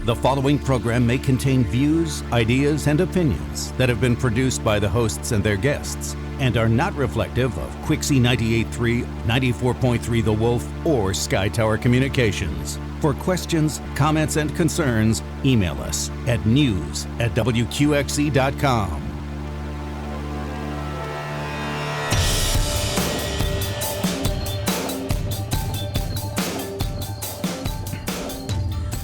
The following program may contain views, ideas, and opinions that have been produced by the hosts and their guests and are not reflective of Quicksie 98.3, 94.3 The Wolf, or Sky Tower Communications. For questions, comments, and concerns, email us at news@wqxe.com.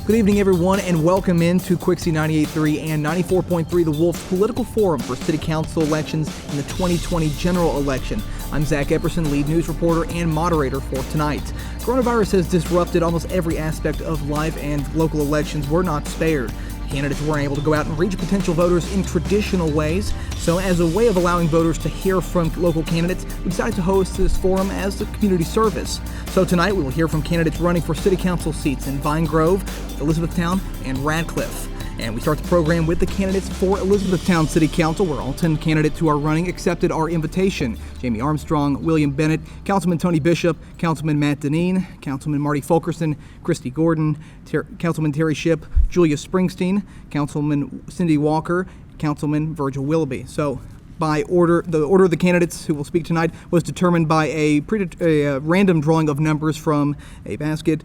Good evening, everyone, and welcome into Quicksie 98.3 and 94.3 The Wolf's political forum for City Council elections in the 2020 general election. I'm Zach Epperson, lead news reporter and moderator for tonight. Coronavirus has disrupted almost every aspect of live and local elections. We're not spared. Candidates weren't able to go out and reach potential voters in traditional ways. So as a way of allowing voters to hear from local candidates, we decided to host this forum as a community service. So tonight we will hear from candidates running for city council seats in Vine Grove, Elizabethtown, and Radcliff. And we start the program with the candidates for Elizabethtown City Council, where all 10 candidates who are running accepted our invitation. Jamie Armstrong, William Bennett, Councilman Tony Bishop, Councilman Matt Dineen, Councilman Marty Fulson, Christy Gordon, Councilman Terry Shipp, Julia Springsteen, Councilman Cindy Walker, Councilman Virgil Willoughby. So by order, the order of the candidates who will speak tonight was determined by a random drawing of numbers from a basket.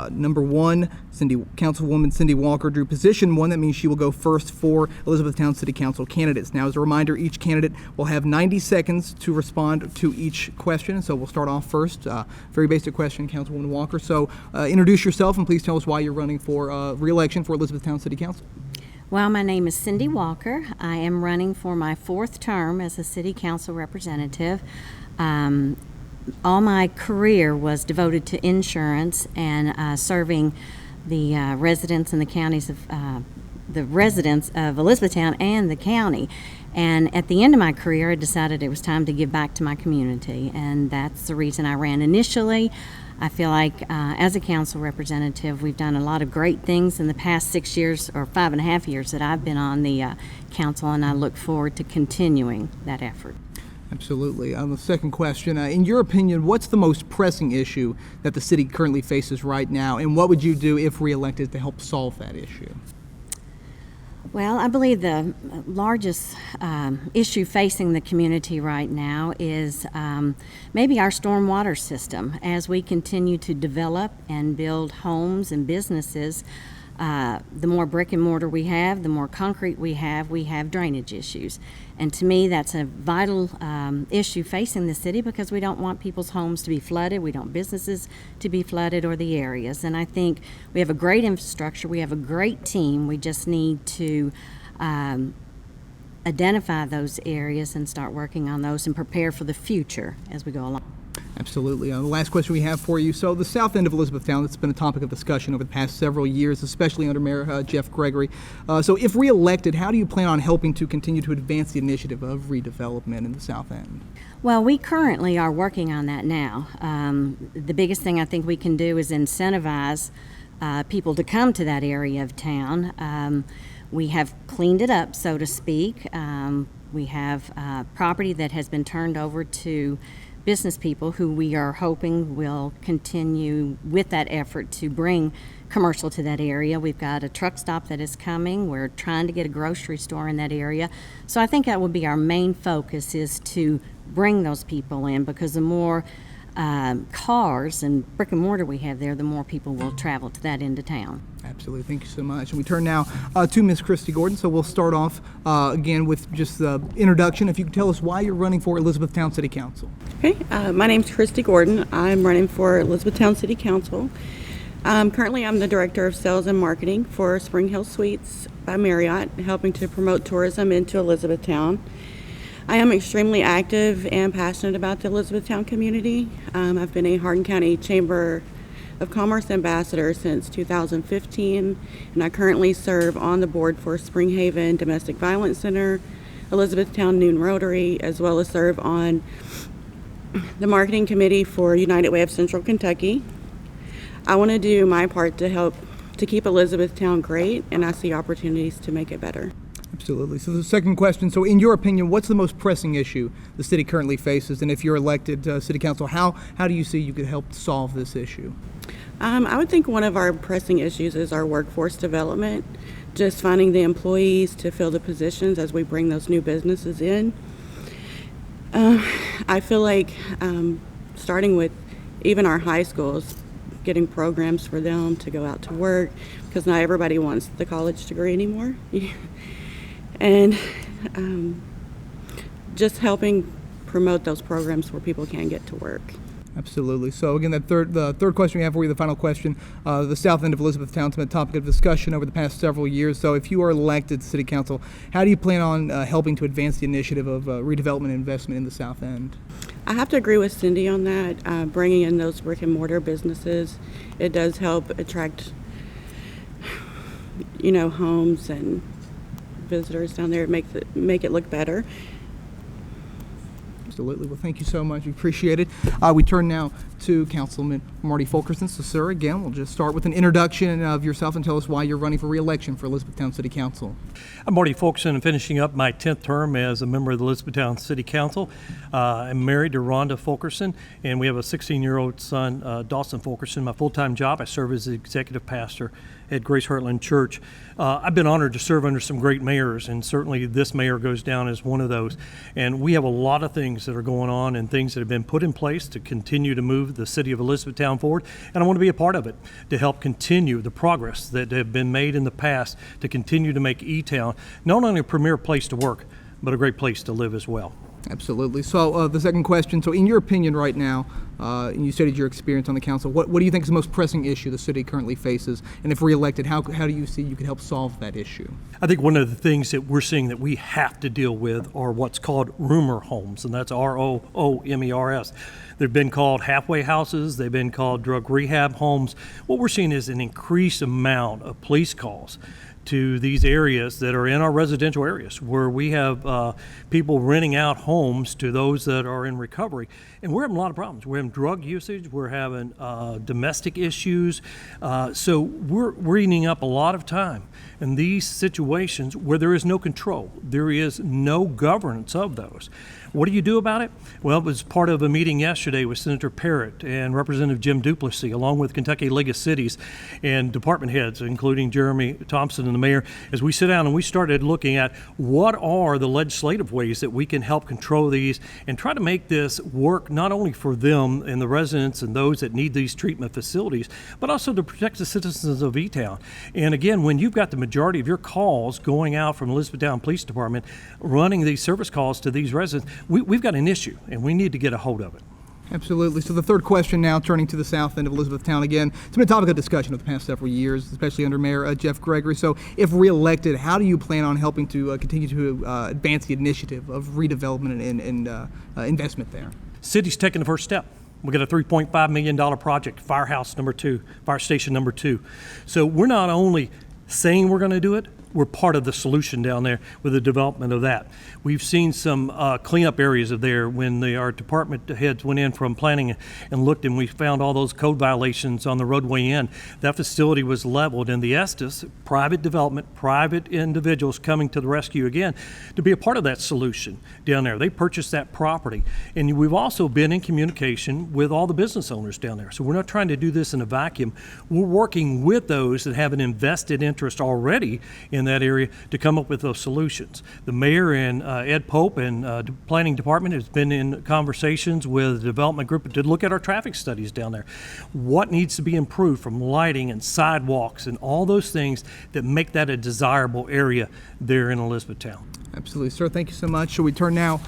Number one, Councilwoman Cindy Walker drew position 1. That means she will go first for Elizabethtown City Council candidates. Now, as a reminder, each candidate will have 90 seconds to respond to each question. So we'll start off first. Very basic question, Councilwoman Walker. So introduce yourself and please tell us why you're running for re-election for Elizabethtown City Council. Well, my name is Cindy Walker. I am running for my 4th term as a City Council representative. All my career was devoted to insurance and serving the residents and the counties of the residents of Elizabethtown and the county. And at the end of my career, I decided it was time to give back to my community, and that's the reason I ran initially. I feel like as a council representative, we've done a lot of great things in the past 6 years or 5.5 years that I've been on the council, and I look forward to continuing that effort. Absolutely. On the second question, in your opinion, what's the most pressing issue that the city currently faces right now, and what would you do if reelected to help solve that issue? Well, I believe the largest issue facing the community right now is maybe our stormwater system. As we continue to develop and build homes and businesses, the more brick and mortar we have, the more concrete we have drainage issues. And to me, that's a vital issue facing the city because we don't want people's homes to be flooded, we don't want businesses to be flooded or the areas. And I think we have a great infrastructure, we have a great team, we just need to identify those areas and start working on those and prepare for the future as we go along. Absolutely. The last question we have for you. So the south end of Elizabethtown, that's been a topic of discussion over the past several years, especially under Mayor Jeff Gregory. So if reelected, how do you plan on helping to continue to advance the initiative of redevelopment in the south end? Well, we currently are working on that now. The biggest thing I think we can do is incentivize people to come to that area of town. We have cleaned it up, so to speak. We have property that has been turned over to business people who we are hoping will continue with that effort to bring commercial to that area. We've got a truck stop that is coming. We're trying to get a grocery store in that area. So I think that will be our main focus, is to bring those people in, because the more cars and brick and mortar we have there, the more people will travel to that end of town. Absolutely. Thank you so much. And we turn now to Ms. Christy Gordon. So we'll start off again with just the introduction. If you could tell us why you're running for Elizabethtown City Council. Okay. My name's Christy Gordon. I'm running for Elizabethtown City Council. Currently, I'm the Director of Sales and Marketing for Spring Hill Suites by Marriott, helping to promote tourism into Elizabethtown. I am extremely active and passionate about the Elizabethtown community. I've been a Hardin County Chamber of Commerce Ambassador since 2015, and I currently serve on the board for Springhaven Domestic Violence Center, Elizabethtown Noon Rotary, as well as serve on the marketing committee for United Way of Central Kentucky. I want to do my part to help to keep Elizabethtown great, and I see opportunities to make it better. Absolutely. So the second question, so in your opinion, what's the most pressing issue the city currently faces? And if you're elected city council, how do you see you could help solve this issue? I would think one of our pressing issues is our workforce development, just finding the employees to fill the positions as we bring those new businesses in. I feel like starting with even our high schools, getting programs for them to go out to work, because not everybody wants the college degree anymore. And just helping promote those programs where people can get to work. Absolutely. So again, the third question we have for you, the final question, the south end of Elizabethtown has been a topic of discussion over the past several years. So if you are elected to City Council, how do you plan on helping to advance the initiative of redevelopment and investment in the south end? I have to agree with Cindy on that. Bringing in those brick and mortar businesses, it does help attract, homes and visitors down there. Make it look better. Absolutely. Well, thank you so much. We appreciate it. We turn now to Councilman Marty Fulson. So, sir, again, we'll just start with an introduction of yourself and tell us why you're running for re-election for Elizabethtown City Council. I'm Marty Fulson, and finishing up my 10th term as a member of the Elizabethtown City Council. I'm married to Rhonda Fulkerson, and we have a 16-year-old son, Dawson Fulkerson. My full-time job, I serve as the executive pastor at Grace Heartland Church. I've been honored to serve under some great mayors, and certainly this mayor goes down as one of those. And we have a lot of things that are going on and things that have been put in place to continue to move the city of Elizabethtown forward, and I want to be a part of it to help continue the progress that have been made in the past to continue to make E-Town not only a premier place to work, but a great place to live as well. Absolutely. So the second question, so in your opinion right now, and you stated your experience on the council, what do you think is the most pressing issue the city currently faces? And if reelected, how do you see you could help solve that issue? I think one of the things that we're seeing that we have to deal with are what's called rumor homes, and that's ROOMERS. They've been called halfway houses. They've been called drug rehab homes. What we're seeing is an increased amount of police calls to these areas that are in our residential areas where we have people renting out homes to those that are in recovery. And we're having a lot of problems. We're having drug usage. We're having domestic issues. So we're eating up a lot of time in these situations where there is no control. There is no governance of those. What do you do about it? Well, it was part of a meeting yesterday with Senator Parrott and Representative Jim Duplessis, along with Kentucky League of Cities and department heads, including Jeremy Thompson and the mayor, as we sit down and we started looking at what are the legislative ways that we can help control these and try to make this work not only for them and the residents and those that need these treatment facilities, but also to protect the citizens of E-Town. And again, when you've got the majority of your calls going out from Elizabethtown Police Department running these service calls to these residents, we've got an issue, and we need to get a hold of it. Absolutely. So the third question now, turning to the south end of Elizabethtown again. It's been a topic of discussion over the past several years, especially under Mayor Jeff Gregory. So if reelected, how do you plan on helping to continue to advance the initiative of redevelopment and investment there? City's taking the first step. We got a $3.5 million project, Fire Station number 2. So we're not only saying we're going to do it, we're part of the solution down there with the development of that. We've seen some cleanup areas of there when our department heads went in from planning and looked, and we found all those code violations on the roadway end. That facility was leveled, and the Estes, private development, private individuals coming to the rescue again to be a part of that solution down there. They purchased that property, and we've also been in communication with all the business owners down there. So we're not trying to do this in a vacuum. We're working with those that have an invested interest already in that area to come up with those solutions. The mayor and Ed Pope and the planning department has been in conversations with the development group to look at our traffic studies down there. What needs to be improved from lighting and sidewalks and all those things that make that a desirable area there in Elizabethtown. Absolutely, sir. Thank you so much. Shall we turn now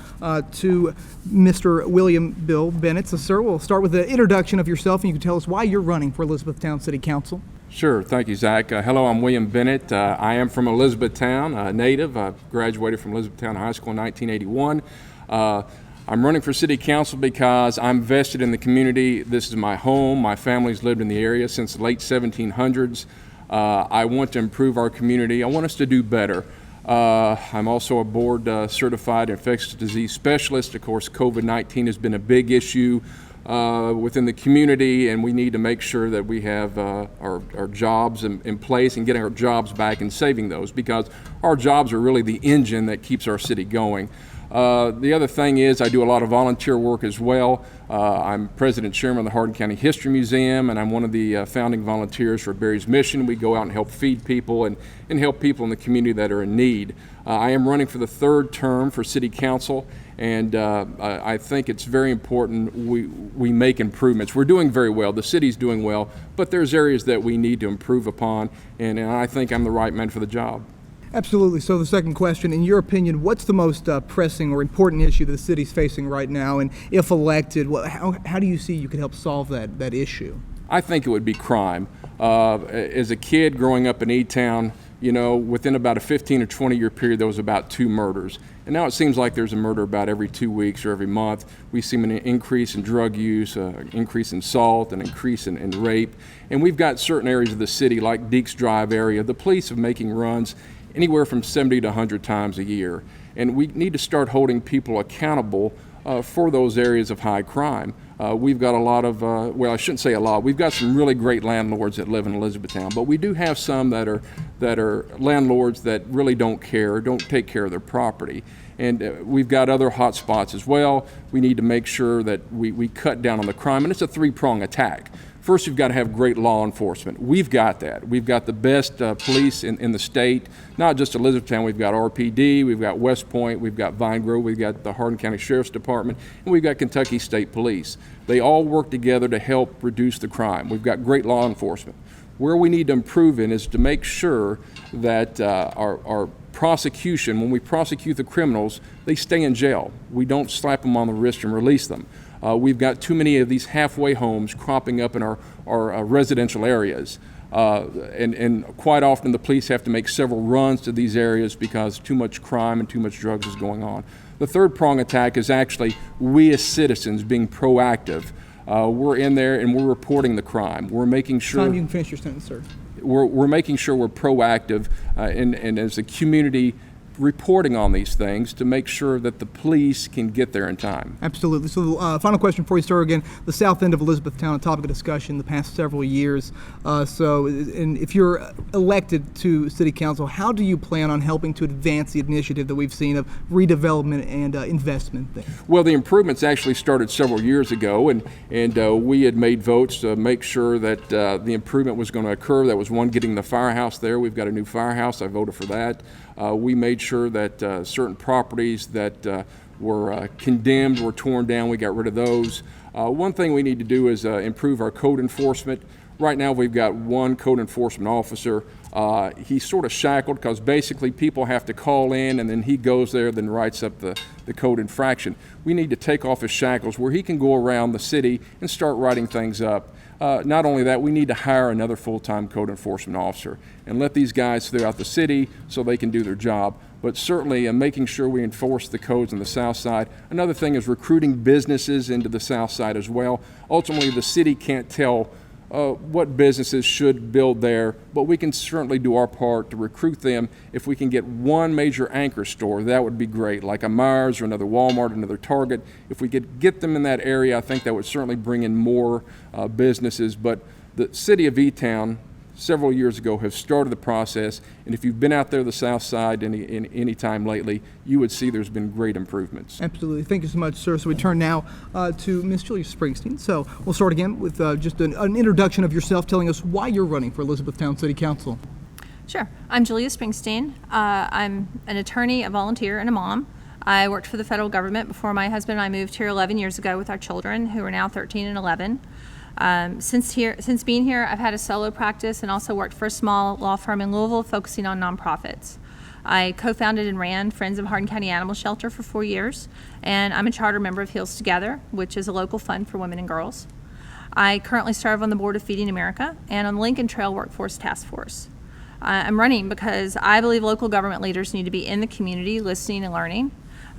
to Mr. William Bill Bennett? So, sir, we'll start with the introduction of yourself, and you can tell us why you're running for Elizabethtown City Council. Sure. Thank you, Zach. Hello, I'm William Bennett. I am from Elizabethtown, native. I graduated from Elizabethtown High School in 1981. I'm running for City Council because I'm vested in the community. This is my home. My family's lived in the area since the late 1700s. I want to improve our community. I want us to do better. I'm also a board certified infectious disease specialist. Of course, COVID-19 has been a big issue within the community, and we need to make sure that we have our jobs in place and getting our jobs back and saving those, because our jobs are really the engine that keeps our city going. The other thing is I do a lot of volunteer work as well. I'm president chairman of the Hardin County History Museum, and I'm one of the founding volunteers for Barry's Mission. We go out and help feed people and help people in the community that are in need. I am running for the third term for City Council, and I think it's very important we make improvements. We're doing very well. The city's doing well, but there's areas that we need to improve upon, and I think I'm the right man for the job. Absolutely. So the second question, in your opinion, what's the most pressing or important issue that the city's facing right now? And if elected, how do you see you could help solve that issue? I think it would be crime. As a kid growing up in E-Town, within about a 15 or 20 year period, there was about 2 murders. And now it seems like there's a murder about every 2 weeks or every month. We see an increase in drug use, an increase in assault, an increase in rape. And we've got certain areas of the city, like Deeks Drive area, the police are making runs anywhere from 70 to 100 times a year. And we need to start holding people accountable for those areas of high crime. We've got a lot of, I shouldn't say a lot, we've got some really great landlords that live in Elizabethtown, but we do have some that are landlords that really don't take care of their property. And we've got other hot spots as well. We need to make sure that we cut down on the crime, and it's a 3-prong attack. First, you've got to have great law enforcement. We've got that. We've got the best police in the state, not just Elizabethtown. We've got RPD, we've got West Point, we've got Vine Grove, we've got the Hardin County Sheriff's Department, and we've got Kentucky State Police. They all work together to help reduce the crime. We've got great law enforcement. Where we need to improve in is to make sure that our prosecution, when we prosecute the criminals, they stay in jail. We don't slap them on the wrist and release them. We've got too many of these halfway homes cropping up in our residential areas. And quite often the police have to make several runs to these areas because too much crime and too much drugs is going on. The third prong attack is actually we as citizens being proactive. We're in there and we're reporting the crime. We're making sure... Time, you can finish your sentence, sir. We're making sure we're proactive and as a community reporting on these things to make sure that the police can get there in time. Absolutely. So final question for you, sir. Again, the south end of Elizabethtown, a topic of discussion the past several years. And if you're elected to City Council, how do you plan on helping to advance the initiative that we've seen of redevelopment and investment there? Well, the improvements actually started several years ago, and we had made votes to make sure that the improvement was going to occur. That was one, getting the firehouse there. We've got a new firehouse. I voted for that. We made sure that certain properties that were condemned were torn down. We got rid of those. One thing we need to do is improve our code enforcement. Right now we've got one code enforcement officer. He's sort of shackled because basically people have to call in and then he goes there, then writes up the code infraction. We need to take off his shackles where he can go around the city and start writing things up. Not only that, we need to hire another full-time code enforcement officer and let these guys throughout the city so they can do their job. But certainly making sure we enforce the codes on the south side. Another thing is recruiting businesses into the south side as well. Ultimately, the city can't tell what businesses should build there, but we can certainly do our part to recruit them. If we can get one major anchor store, that would be great, like a Myers or another Walmart, another Target. If we could get them in that area, I think that would certainly bring in more businesses. But the city of E-Town several years ago have started the process, and if you've been out there the south side any time lately, you would see there's been great improvements. Absolutely. Thank you so much, sir. So we turn now to Ms. Julia Springsteen. So we'll start again with just an introduction of yourself, telling us why you're running for Elizabethtown City Council. Sure. I'm Julia Springsteen. I'm an attorney, a volunteer, and a mom. I worked for the federal government before my husband and I moved here 11 years ago with our children, who are now 13 and 11. Since being here, I've had a solo practice and also worked for a small law firm in Louisville focusing on nonprofits. I co-founded and ran Friends of Hardin County Animal Shelter for 4 years, and I'm a charter member of Heels Together, which is a local fund for women and girls. I currently serve on the board of Feeding America and on the Lincoln Trail Workforce Task Force. I'm running because I believe local government leaders need to be in the community, listening and learning.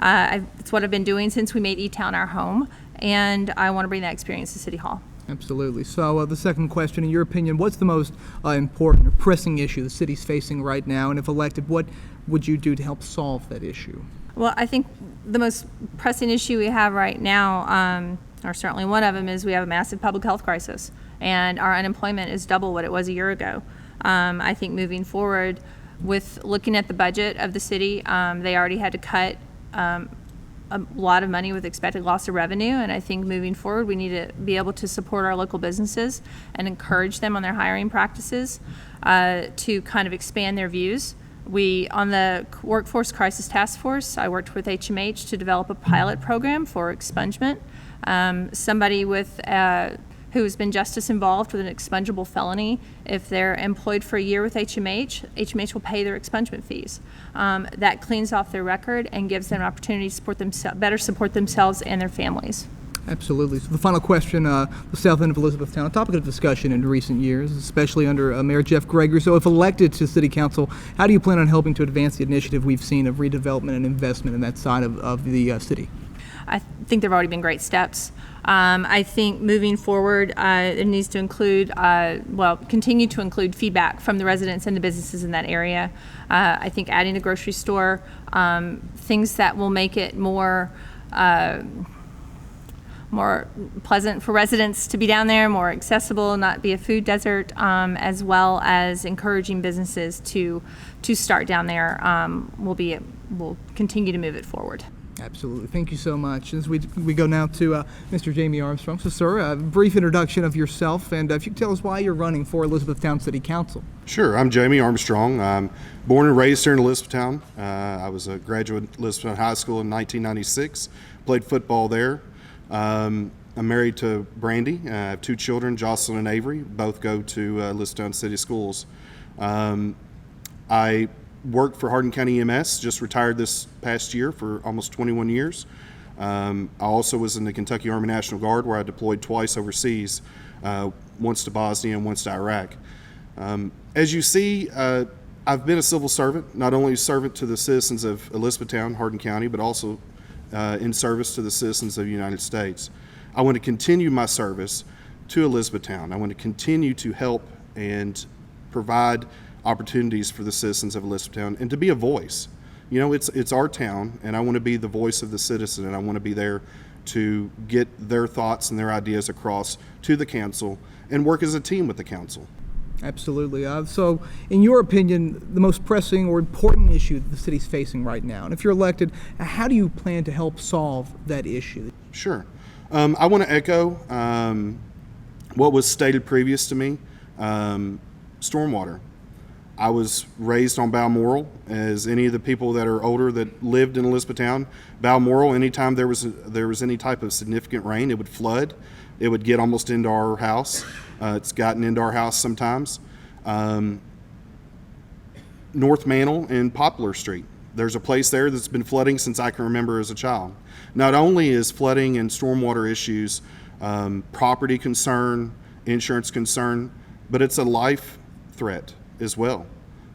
It's what I've been doing since we made E-Town our home, and I want to bring that experience to City Hall. Absolutely. So the second question, in your opinion, what's the most important or pressing issue the city's facing right now? And if elected, what would you do to help solve that issue? Well, I think the most pressing issue we have right now, or certainly one of them, is we have a massive public health crisis, and our unemployment is double what it was a year ago. I think moving forward with looking at the budget of the city, they already had to cut a lot of money with expected loss of revenue, and I think moving forward, we need to be able to support our local businesses and encourage them on their hiring practices to kind of expand their views. On the Workforce Crisis Task Force, I worked with HMH to develop a pilot program for expungement. Somebody who's been justice involved with an expungible felony, if they're employed for a year with HMH will pay their expungement fees. That cleans off their record and gives them an opportunity to better support themselves and their families. Absolutely. So the final question, the south end of Elizabethtown, a topic of discussion in recent years, especially under Mayor Jeff Gregory. So if elected to City Council, how do you plan on helping to advance the initiative we've seen of redevelopment and investment in that side of the city? I think there have already been great steps. I think moving forward, it needs to include, continue to include feedback from the residents and the businesses in that area. I think adding a grocery store, things that will make it more pleasant for residents to be down there, more accessible, not be a food desert, as well as encouraging businesses to start down there. We'll continue to move it forward. Absolutely. Thank you so much. As we go now to Mr. Jamie Armstrong. So, sir, a brief introduction of yourself, and if you could tell us why you're running for Elizabethtown City Council. Sure. I'm Jamie Armstrong. I'm born and raised here in Elizabethtown. I was a graduate of Elizabethtown High School in 1996. Played football there. I'm married to Brandy. I have two children, Jocelyn and Avery. Both go to Elizabethtown City Schools. I worked for Hardin County EMS, just retired this past year for almost 21 years. I also was in the Kentucky Army National Guard, where I deployed twice overseas, once to Bosnia and once to Iraq. As you see, I've been a civil servant, not only a servant to the citizens of Elizabethtown, Hardin County, but also in service to the citizens of the United States. I want to continue my service to Elizabethtown. I want to continue to help and provide opportunities for the citizens of Elizabethtown and to be a voice. You know, it's our town, and I want to be the voice of the citizen, and I want to be there to get their thoughts and their ideas across to the council and work as a team with the council. Absolutely. So, in your opinion, the most pressing or important issue that the city's facing right now, and if you're elected, how do you plan to help solve that issue? Sure. I want to echo what was stated previous to me, stormwater. I was raised on Balmoral, as any of the people that are older that lived in Elizabethtown. Balmoral, anytime there was any type of significant rain, it would flood. It would get almost into our house. It's gotten into our house sometimes. North Mantle and Poplar Street. There's a place there that's been flooding since I can remember as a child. Not only is flooding and stormwater issues property concern, insurance concern, but it's a life threat as well.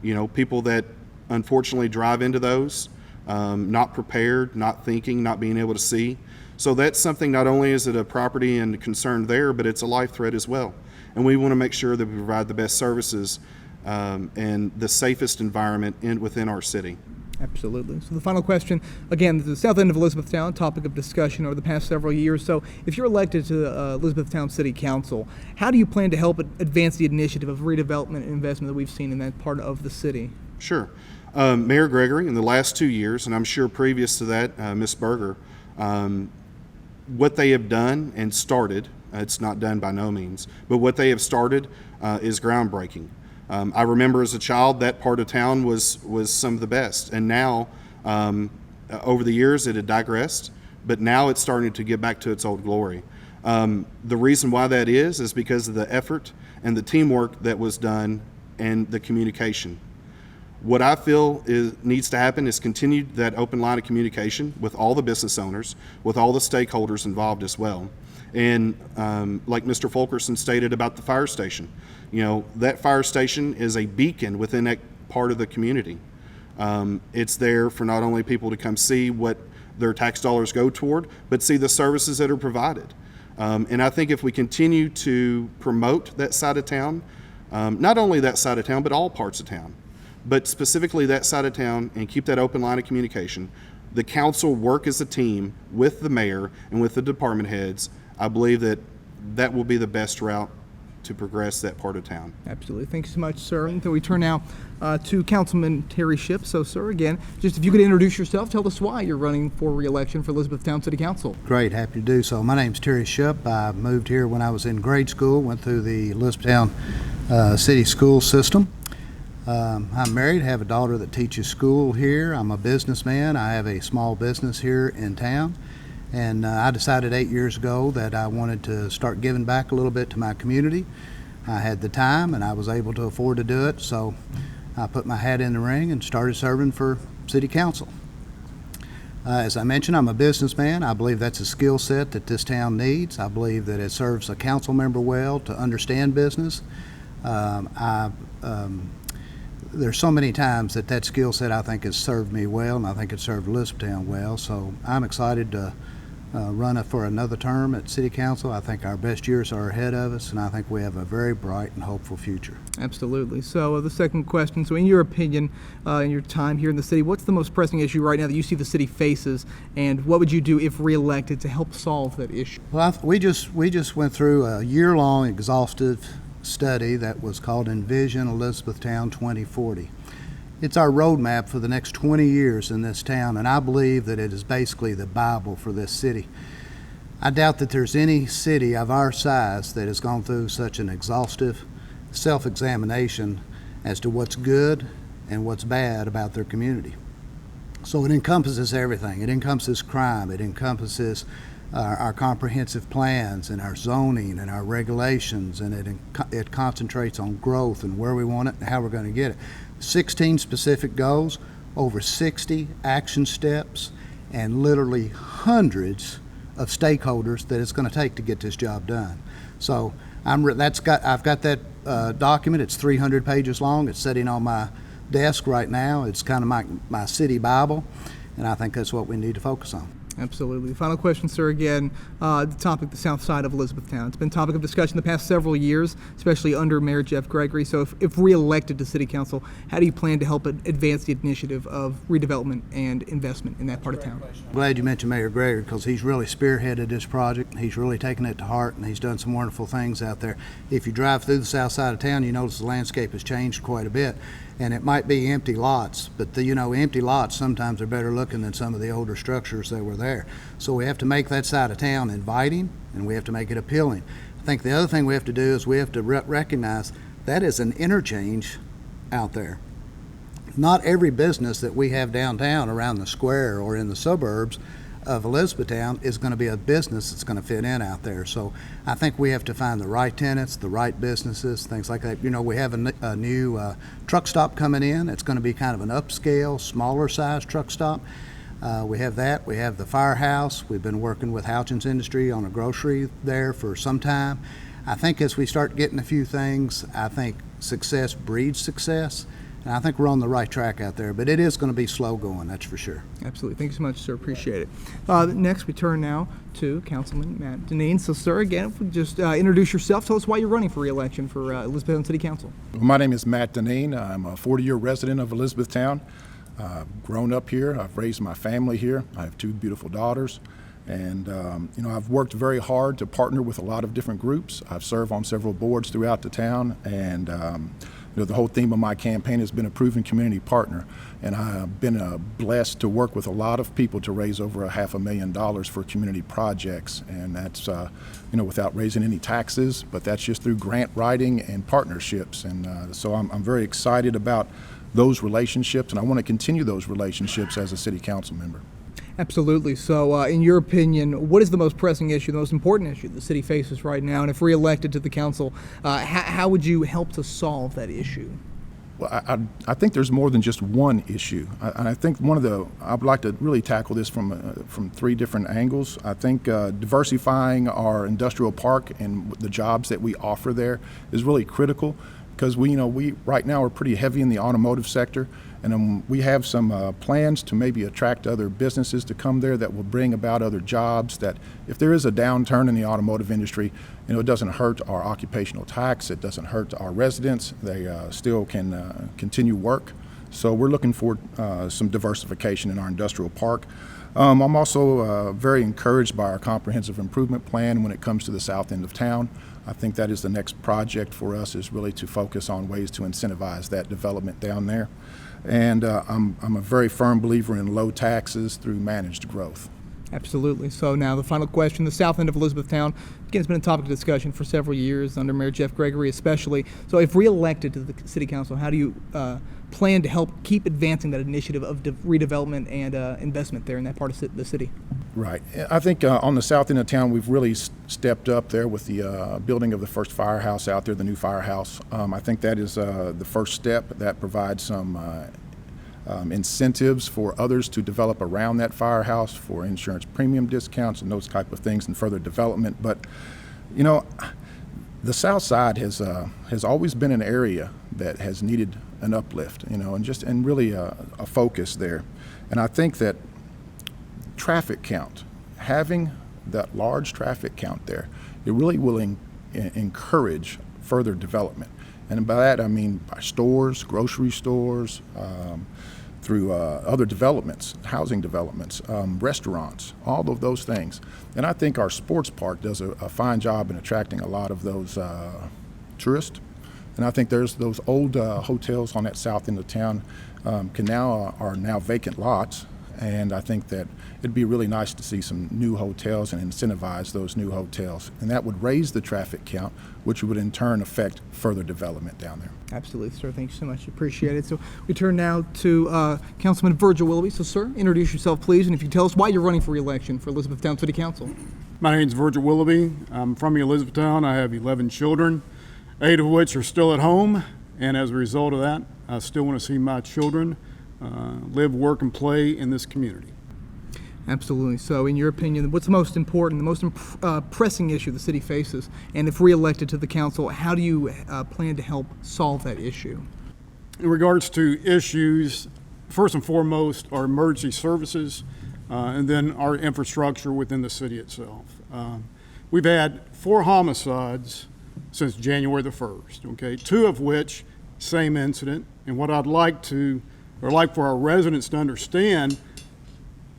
You know, people that unfortunately drive into those, not prepared, not thinking, not being able to see. So that's something, not only is it a property and concern there, but it's a life threat as well. And we want to make sure that we provide the best services and the safest environment within our city. Absolutely. So the final question, again, the south end of Elizabethtown, topic of discussion over the past several years. So if you're elected to Elizabethtown City Council, how do you plan to help advance the initiative of redevelopment and investment that we've seen in that part of the city? Sure. Mayor Gregory, in the last 2 years, and I'm sure previous to that, Ms. Berger, what they have done and started, it's not done by no means, but what they have started is groundbreaking. I remember as a child that part of town was some of the best, and now over the years it had digressed, but now it's starting to get back to its old glory. The reason why that is because of the effort and the teamwork that was done and the communication. What I feel needs to happen is continue that open line of communication with all the business owners, with all the stakeholders involved as well. And like Mr. Fulkerson stated about the fire station, you know, that fire station is a beacon within that part of the community. It's there for not only people to come see what their tax dollars go toward, but see the services that are provided. And I think if we continue to promote that side of town, not only that side of town, but all parts of town, but specifically that side of town, and keep that open line of communication, the council work as a team with the mayor and with the department heads, I believe that will be the best route to progress that part of town. Absolutely. Thank you so much, sir. And we turn now to Councilman Terry Shipp. So, sir, again, just if you could introduce yourself, tell us why you're running for re-election for Elizabethtown City Council. Great, happy to do so. My name's Terry Shipp. I moved here when I was in grade school, went through the Elizabethtown city school system. I'm married, have a daughter that teaches school here. I'm a businessman. I have a small business here in town. And I decided 8 years ago that I wanted to start giving back a little bit to my community. I had the time and I was able to afford to do it, so I put my hat in the ring and started serving for City Council. As I mentioned, I'm a businessman. I believe that's a skill set that this town needs. I believe that it serves a council member well to understand business. There's so many times that skill set I think has served me well, and I think it served Elizabethtown well, so I'm excited to run for another term at City Council. I think our best years are ahead of us, and I think we have a very bright and hopeful future. Absolutely. So the second question, so in your opinion, in your time here in the city, what's the most pressing issue right now that you see the city faces, and what would you do if reelected to help solve that issue? Well, we just went through a year-long exhaustive study that was called Envision Elizabethtown 2040. It's our roadmap for the next 20 years in this town, and I believe that it is basically the Bible for this city. I doubt that there's any city of our size that has gone through such an exhaustive self-examination as to what's good and what's bad about their community. So it encompasses everything. It encompasses crime. It encompasses our comprehensive plans and our zoning and our regulations, and it concentrates on growth and where we want it and how we're going to get it. 16 specific goals, over 60 action steps, and literally hundreds of stakeholders that it's going to take to get this job done. So I've got that document. It's 300 pages long. It's sitting on my desk right now. It's kind of my city Bible, and I think that's what we need to focus on. Absolutely. Final question, sir, again, the topic, the south side of Elizabethtown. It's been a topic of discussion the past several years, especially under Mayor Jeff Gregory. So if re-elected to City Council, how do you plan to help advance the initiative of redevelopment and investment in that part of town? I'm glad you mentioned Mayor Gregory, because he's really spearheaded this project. He's really taken it to heart, and he's done some wonderful things out there. If you drive through the south side of town, you notice the landscape has changed quite a bit. And it might be empty lots, but empty lots sometimes are better looking than some of the older structures that were there. So we have to make that side of town inviting, and we have to make it appealing. I think the other thing we have to do is we have to recognize that is an interchange out there. Not every business that we have downtown around the square or in the suburbs of Elizabethtown is going to be a business that's going to fit in out there. So I think we have to find the right tenants, the right businesses, things like that. We have a new truck stop coming in. It's going to be kind of an upscale, smaller size truck stop. We have that. We have the firehouse. We've been working with Houchins Industry on a grocery there for some time. I think as we start getting a few things, I think success breeds success. And I think we're on the right track out there, but it is going to be slow going, that's for sure. Absolutely. Thank you so much, sir. Appreciate it. Next, we turn now to Councilman Matt Dineen. So, sir, again, just introduce yourself. Tell us why you're running for re-election for Elizabethtown City Council. My name is Matt Dineen. I'm a 40-year resident of Elizabethtown. Grown up here. I've raised my family here. I have 2 beautiful daughters. And, I've worked very hard to partner with a lot of different groups. I've served on several boards throughout the town, and the whole theme of my campaign has been a proven community partner, and I've been blessed to work with a lot of people to raise over $500,000 for community projects, and that's without raising any taxes, but that's just through grant writing and partnerships, and so I'm very excited about those relationships, and I want to continue those relationships as a city council member. Absolutely. So, in your opinion, what is the most pressing issue, the most important issue the city faces right now? And if re-elected to the council, how would you help to solve that issue? Well, I think there's more than just one issue. I think I would like to really tackle this from 3 different angles. I think diversifying our industrial park and the jobs that we offer there is really critical, because we right now are pretty heavy in the automotive sector. And we have some plans to maybe attract other businesses to come there that will bring about other jobs, that if there is a downturn in the automotive industry, it doesn't hurt our occupational tax, it doesn't hurt our residents, they still can continue work. So we're looking for some diversification in our industrial park. I'm also very encouraged by our comprehensive improvement plan when it comes to the south end of town. I think that is the next project for us, is really to focus on ways to incentivize that development down there. And I'm a very firm believer in low taxes through managed growth. Absolutely. So now the final question, the south end of Elizabethtown, again, it's been a topic of discussion for several years under Mayor Jeff Gregory especially. So if reelected to the City Council, how do you plan to help keep advancing that initiative of redevelopment and investment there in that part of the city? Right. I think on the south end of town, we've really stepped up there with the building of the first firehouse out there, the new firehouse. I think that is the first step that provides some incentives for others to develop around that firehouse for insurance premium discounts and those type of things and further development. But, you know, the south side has always been an area that has needed an uplift, you know, and really a focus there. And I think that traffic count, having that large traffic count there, it really will encourage further development. And by that I mean by stores, grocery stores, through other developments, housing developments, restaurants, all of those things. And I think our sports park does a fine job in attracting a lot of those tourists. And I think there's those old hotels on that south end of town are now vacant lots. And I think that it'd be really nice to see some new hotels and incentivize those new hotels. And that would raise the traffic count, which would in turn affect further development down there. Absolutely, sir. Thank you so much. Appreciate it. So we turn now to Councilman Virgil Willoughby. So, sir, introduce yourself, please, and if you tell us why you're running for re-election for Elizabethtown City Council. My name is Virgil Willoughby. I'm from Elizabethtown. I have 11 children, 8 of which are still at home. And as a result of that, I still want to see my children live, work, and play in this community. Absolutely. So in your opinion, what's the most important, the most pressing issue the city faces? And if re-elected to the council, how do you plan to help solve that issue? In regards to issues, first and foremost, our emergency services, and then our infrastructure within the city itself. We've had 4 homicides since January the 1st, okay? 2 of which, same incident. And what I'd like for our residents to understand,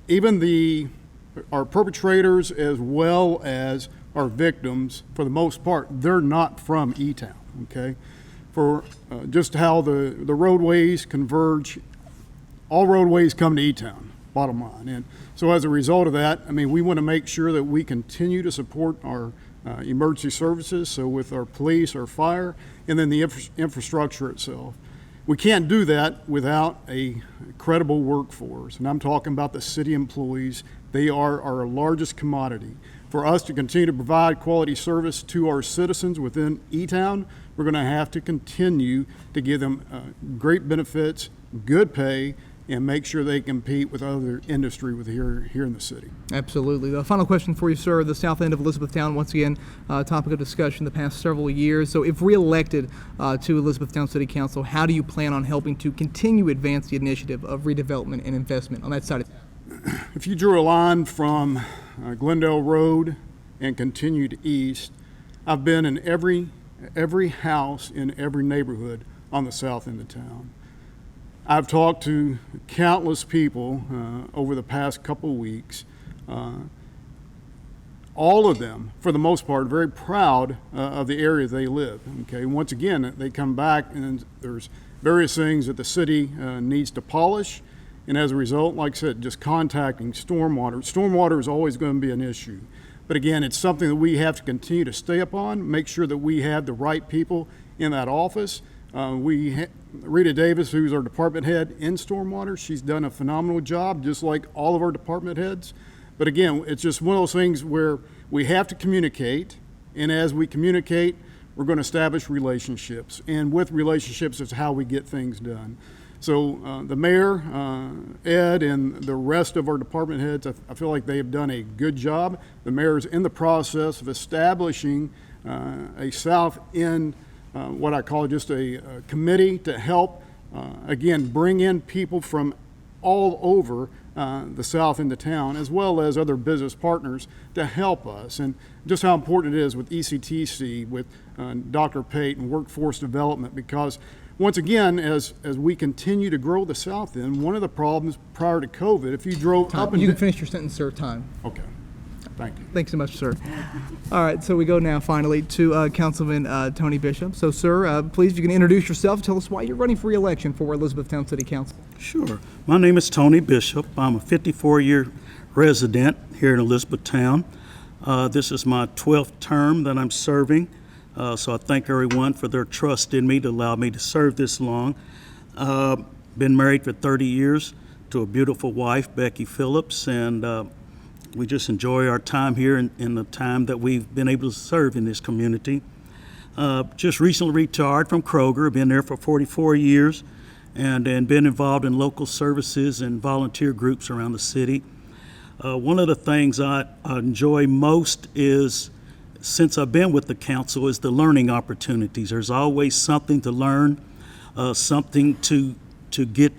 even our perpetrators as well as our victims, for the most part, they're not from E-Town, okay? For just how the roadways converge, all roadways come to E-Town, bottom line. And so as a result of that, I mean, we want to make sure that we continue to support our emergency services, so with our police, our fire, and then the infrastructure itself. We can't do that without a credible workforce, and I'm talking about the city employees. They are our largest commodity. For us to continue to provide quality service to our citizens within E-Town, we're going to have to continue to give them great benefits, good pay, and make sure they compete with other industry here in the city. Absolutely. The final question for you, sir. The south end of Elizabethtown, once again, topic of discussion the past several years. So if re-elected to Elizabethtown City Council, how do you plan on helping to continue advance the initiative of redevelopment and investment on that side of town? If you drew a line from Glendale Road and continued east, I've been in every house in every neighborhood on the south end of town. I've talked to countless people over the past couple weeks. All of them, for the most part, are very proud of the area they live. Okay, once again, they come back and there's various things that the city needs to polish, and as a result, like I said, just contacting stormwater. Stormwater is always going to be an issue, but again, it's something that we have to continue to stay up on, make sure that we have the right people in that office. Rita Davis, who's our department head in stormwater, she's done a phenomenal job, just like all of our department heads. But again, it's just one of those things where we have to communicate, and as we communicate, we're going to establish relationships. And with relationships is how we get things done. So the mayor, Ed, and the rest of our department heads, I feel like they have done a good job. The mayor is in the process of establishing a South End, what I call just a committee to help, again, bring in people from all over the south end of town, as well as other business partners to help us. And just how important it is with ECTC, with Dr. Pate and workforce development, because once again, as we continue to grow the south end, one of the problems prior to COVID, if you drove up and... You can finish your sentence, sir. Time. Okay. Thank you. Thanks so much, sir. All right, so we go now finally to Councilman Tony Bishop. So, sir, please, if you can introduce yourself, tell us why you're running for re-election for Elizabethtown City Council. Sure. My name is Tony Bishop. I'm a 54-year resident here in Elizabethtown. This is my 12th term that I'm serving, so I thank everyone for their trust in me to allow me to serve this long. Been married for 30 years to a beautiful wife, Becky Phillips, and we just enjoy our time here in the time that we've been able to serve in this community. Just recently retired from Kroger, been there for 44 years, and been involved in local services and volunteer groups around the city. One of the things I enjoy most is, since I've been with the council, is the learning opportunities. There's always something to learn, something to get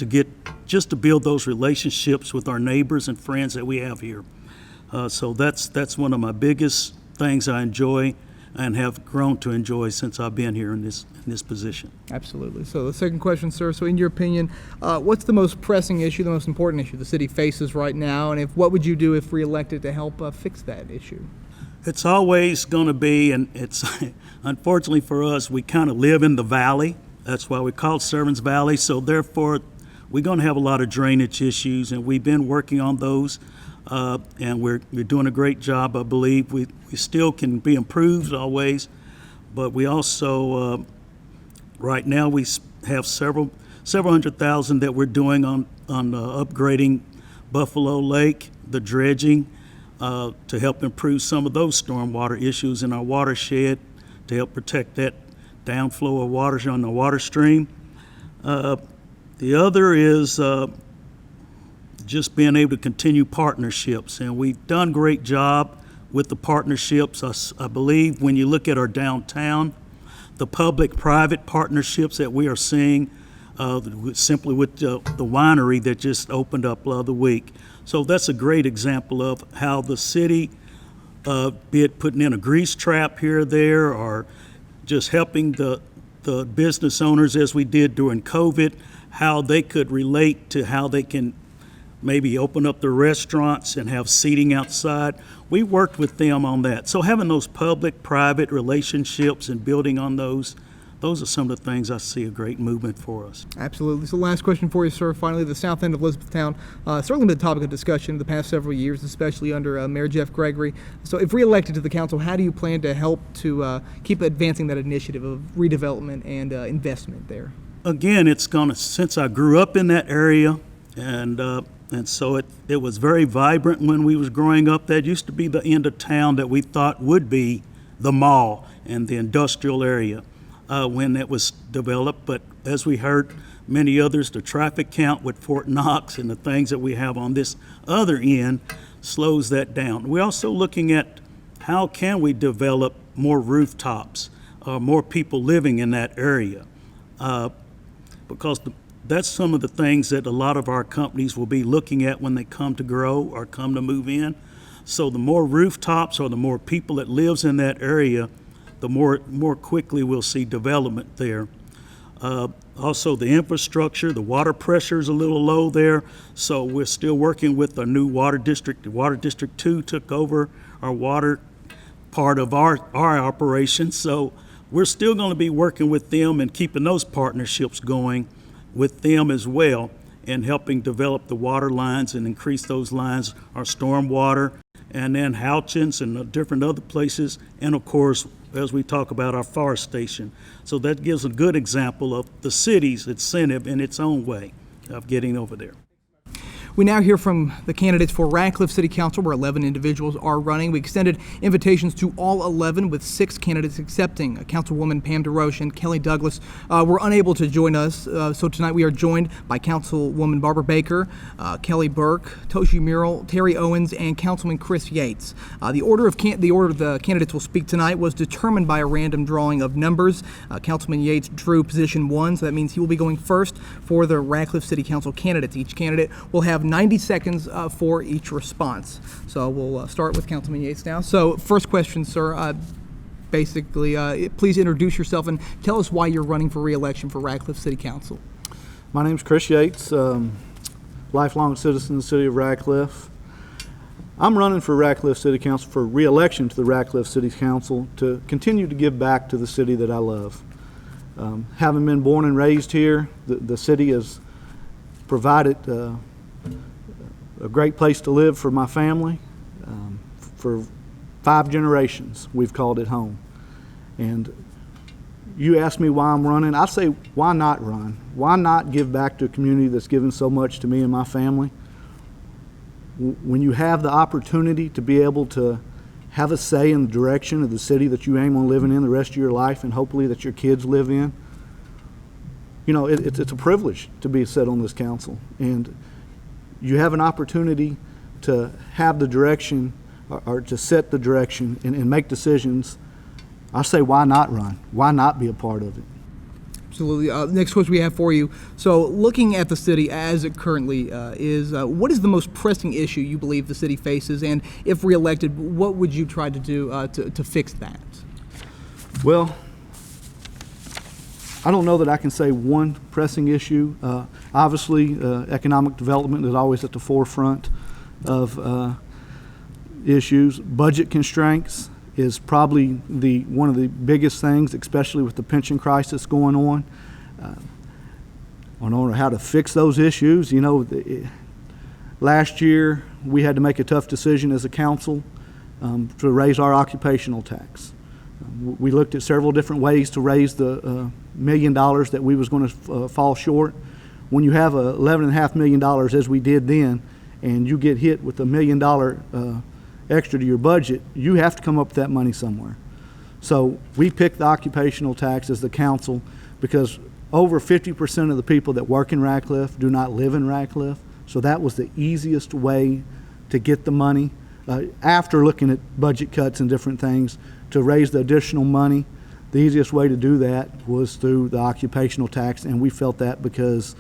just to build those relationships with our neighbors and friends that we have here. So that's one of my biggest things I enjoy and have grown to enjoy since I've been here in this position. Absolutely. So the second question, sir, so in your opinion, what's the most pressing issue, the most important issue the city faces right now, and what would you do if reelected to help fix that issue? It's always going to be, and it's unfortunately for us, we kind of live in the valley. That's why we call it Servants Valley. So therefore, we're going to have a lot of drainage issues, and we've been working on those. And we're doing a great job, I believe. We still can be improved always, but we also, right now, we have several $100,000 that we're doing on upgrading Buffalo Lake, the dredging, to help improve some of those stormwater issues in our watershed, to help protect that downflow of water on the water stream. The other is just being able to continue partnerships, and we've done a great job with the partnerships. I believe when you look at our downtown, the public-private partnerships that we are seeing, simply with the winery that just opened up the other week. So that's a great example of how the city, be it putting in a grease trap here or there, or just helping the business owners as we did during COVID, how they could relate to how they can maybe open up their restaurants and have seating outside. We worked with them on that. So having those public-private relationships and building on those are some of the things I see a great movement for us. Absolutely. So last question for you, sir. Finally, the south end of Elizabethtown, certainly been a topic of discussion in the past several years, especially under Mayor Jeff Gregory. So if reelected to the council, how do you plan to help to keep advancing that initiative of redevelopment and investment there? Again, it's gonna, since I grew up in that area, and so it was very vibrant when we was growing up. That used to be the end of town that we thought would be the mall and the industrial area when it was developed. But as we heard many others, the traffic count with Fort Knox and the things that we have on this other end slows that down. We're also looking at how can we develop more rooftops, more people living in that area, because that's some of the things that a lot of our companies will be looking at when they come to grow or come to move in. So the more rooftops or the more people that lives in that area, the more quickly we'll see development there. Also the infrastructure, the water pressure is a little low there, so we're still working with our new water district. Water District 2 took over our water part of our operation, so we're still going to be working with them and keeping those partnerships going with them as well, and helping develop the water lines and increase those lines, our storm water, and then Houchins and different other places, and of course, as we talk about our fire station. So that gives a good example of the city's incentive in its own way of getting over there. We now hear from the candidates for Radcliff City Council, where 11 individuals are running. We extended invitations to all 11, with 6 candidates accepting. Councilwoman Pam DeRoche and Kelly Douglas were unable to join us, so tonight we are joined by Councilwoman Barbara Baker, Kelly Burke, Toshi Merle, Terry Owens, and Councilman Chris Yates. The order the candidates will speak tonight was determined by a random drawing of numbers. Councilman Yates drew position 1, so that means he will be going first for the Radcliff City Council candidates. Each candidate will have 90 seconds for each response. So we'll start with Councilman Yates now. So first question, sir, basically, please introduce yourself and tell us why you're running for re-election for Radcliff City Council. My name's Chris Yates, lifelong citizen of the city of Radcliff. I'm running for Radcliff City Council for re-election to the Radcliff City Council to continue to give back to the city that I love. Having been born and raised here, the city has provided a great place to live for my family. For 5 generations, we've called it home. And you ask me why I'm running, I say, why not run? Why not give back to a community that's given so much to me and my family? When you have the opportunity to be able to have a say in the direction of the city that you aim on living in the rest of your life, and hopefully that your kids live in, you know, it's a privilege to be set on this council. And you have an opportunity to have the direction, or to set the direction and make decisions. I say, why not run? Why not be a part of it? Absolutely. Next question we have for you. So looking at the city as it currently is, what is the most pressing issue you believe the city faces? And if reelected, what would you try to do to fix that? Well, I don't know that I can say one pressing issue. Obviously, economic development is always at the forefront of issues. Budget constraints is probably one of the biggest things, especially with the pension crisis going on. I don't know how to fix those issues. You know, last year we had to make a tough decision as a council to raise our occupational tax. We looked at several different ways to raise the $1 million that we was going to fall short. When you have $11.5 million, as we did then, and you get hit with $1 million extra to your budget, you have to come up with that money somewhere. So we picked the occupational tax as the council because over 50% of the people that work in Radcliff do not live in Radcliff. So that was the easiest way to get the money, after looking at budget cuts and different things, to raise the additional money. The easiest way to do that was through the occupational tax, and we felt that because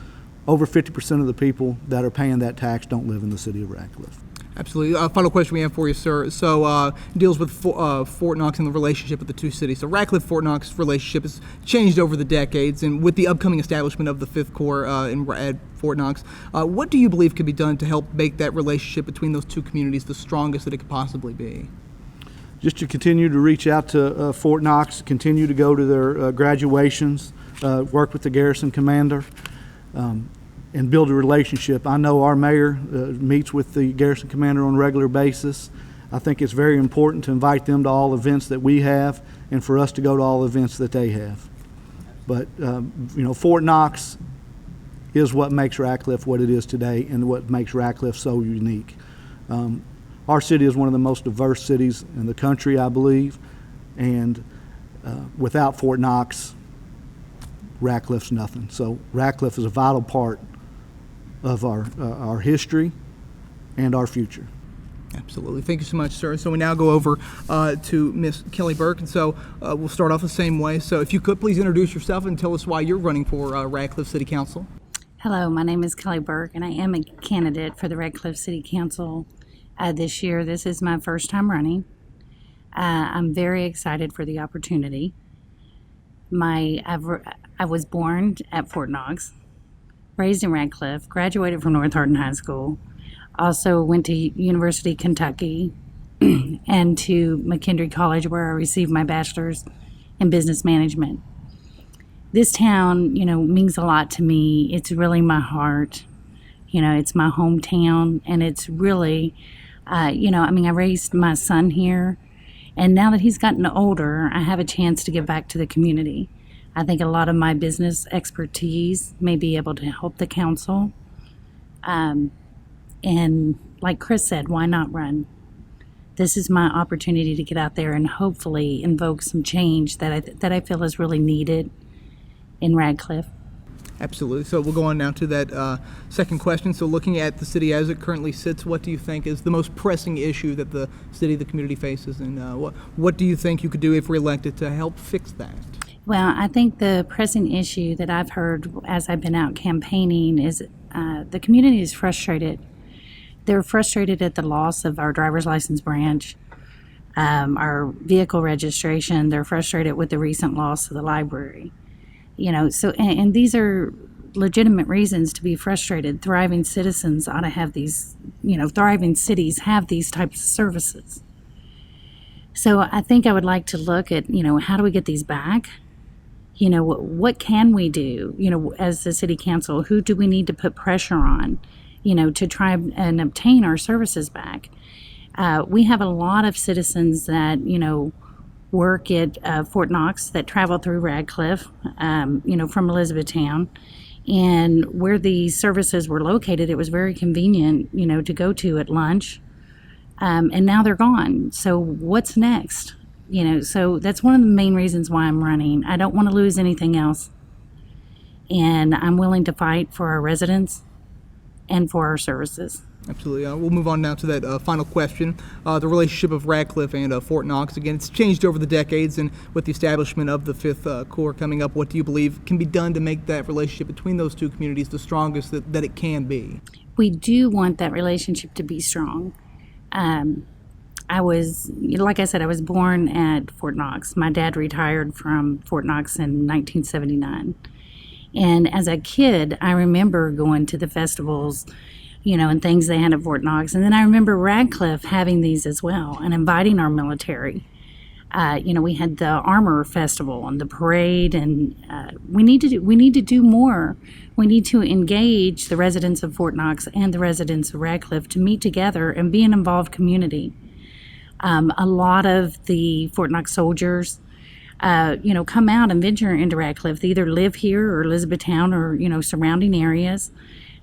over 50% of the people that are paying that tax don't live in the city of Radcliff. Absolutely. Final question we have for you, sir. So deals with Fort Knox and the relationship with the two cities. So Radcliff-Fort Knox relationship has changed over the decades, and with the upcoming establishment of the Fifth Corps at Fort Knox, what do you believe could be done to help make that relationship between those two communities the strongest that it could possibly be? Just to continue to reach out to Fort Knox, continue to go to their graduations, work with the garrison commander, and build a relationship. I know our mayor meets with the garrison commander on a regular basis. I think it's very important to invite them to all events that we have and for us to go to all events that they have. But, you know, Fort Knox is what makes Radcliff what it is today and what makes Radcliff so unique. Our city is one of the most diverse cities in the country, I believe, and without Fort Knox, Radcliff's nothing. So Radcliff is a vital part of our history and our future. Absolutely. Thank you so much, sir. So we now go over to Miss Kelly Burke, and so we'll start off the same way. So if you could please introduce yourself and tell us why you're running for Radcliff City Council. Hello, my name is Kelly Burke, and I am a candidate for the Radcliff City Council this year. This is my first time running. I'm very excited for the opportunity. I was born at Fort Knox, raised in Radcliff, graduated from North Hardin High School, also went to University of Kentucky and to McKendree College, where I received my bachelor's in business management. This town, you know, means a lot to me. It's really my heart. You know, it's my hometown, and it's really, I raised my son here, and now that he's gotten older, I have a chance to give back to the community. I think a lot of my business expertise may be able to help the council. And like Chris said, why not run? This is my opportunity to get out there and hopefully invoke some change that I feel is really needed in Radcliff. Absolutely. So we'll go on now to that second question. So looking at the city as it currently sits, what do you think is the most pressing issue that the city, the community faces? And what do you think you could do if reelected to help fix that? Well, I think the pressing issue that I've heard as I've been out campaigning is the community is frustrated. They're frustrated at the loss of our driver's license branch, our vehicle registration. They're frustrated with the recent loss of the library. You know, so and these are legitimate reasons to be frustrated. Thriving citizens ought to have these, thriving cities have these types of services. So I think I would like to look at, how do we get these back? What can we do, as the city council? Who do we need to put pressure on, to try and obtain our services back? We have a lot of citizens that, work at Fort Knox that travel through Radcliff, from Elizabethtown. And where these services were located, it was very convenient, to go to at lunch. And now they're gone. So what's next? So that's one of the main reasons why I'm running. I don't want to lose anything else. And I'm willing to fight for our residents and for our services. Absolutely. We'll move on now to that final question. The relationship of Radcliff and Fort Knox. Again, it's changed over the decades, and with the establishment of the Fifth Corps coming up, what do you believe can be done to make that relationship between those two communities the strongest that it can be? We do want that relationship to be strong. I was born at Fort Knox. My dad retired from Fort Knox in 1979. And as a kid, I remember going to the festivals, and things they had at Fort Knox. And then I remember Radcliff having these as well and inviting our military. We had the Armor Festival and the parade, and we need to do more. We need to engage the residents of Fort Knox and the residents of Radcliff to meet together and be an involved community. A lot of the Fort Knox soldiers, come out and venture into Radcliff. They either live here or Elizabethtown or, surrounding areas.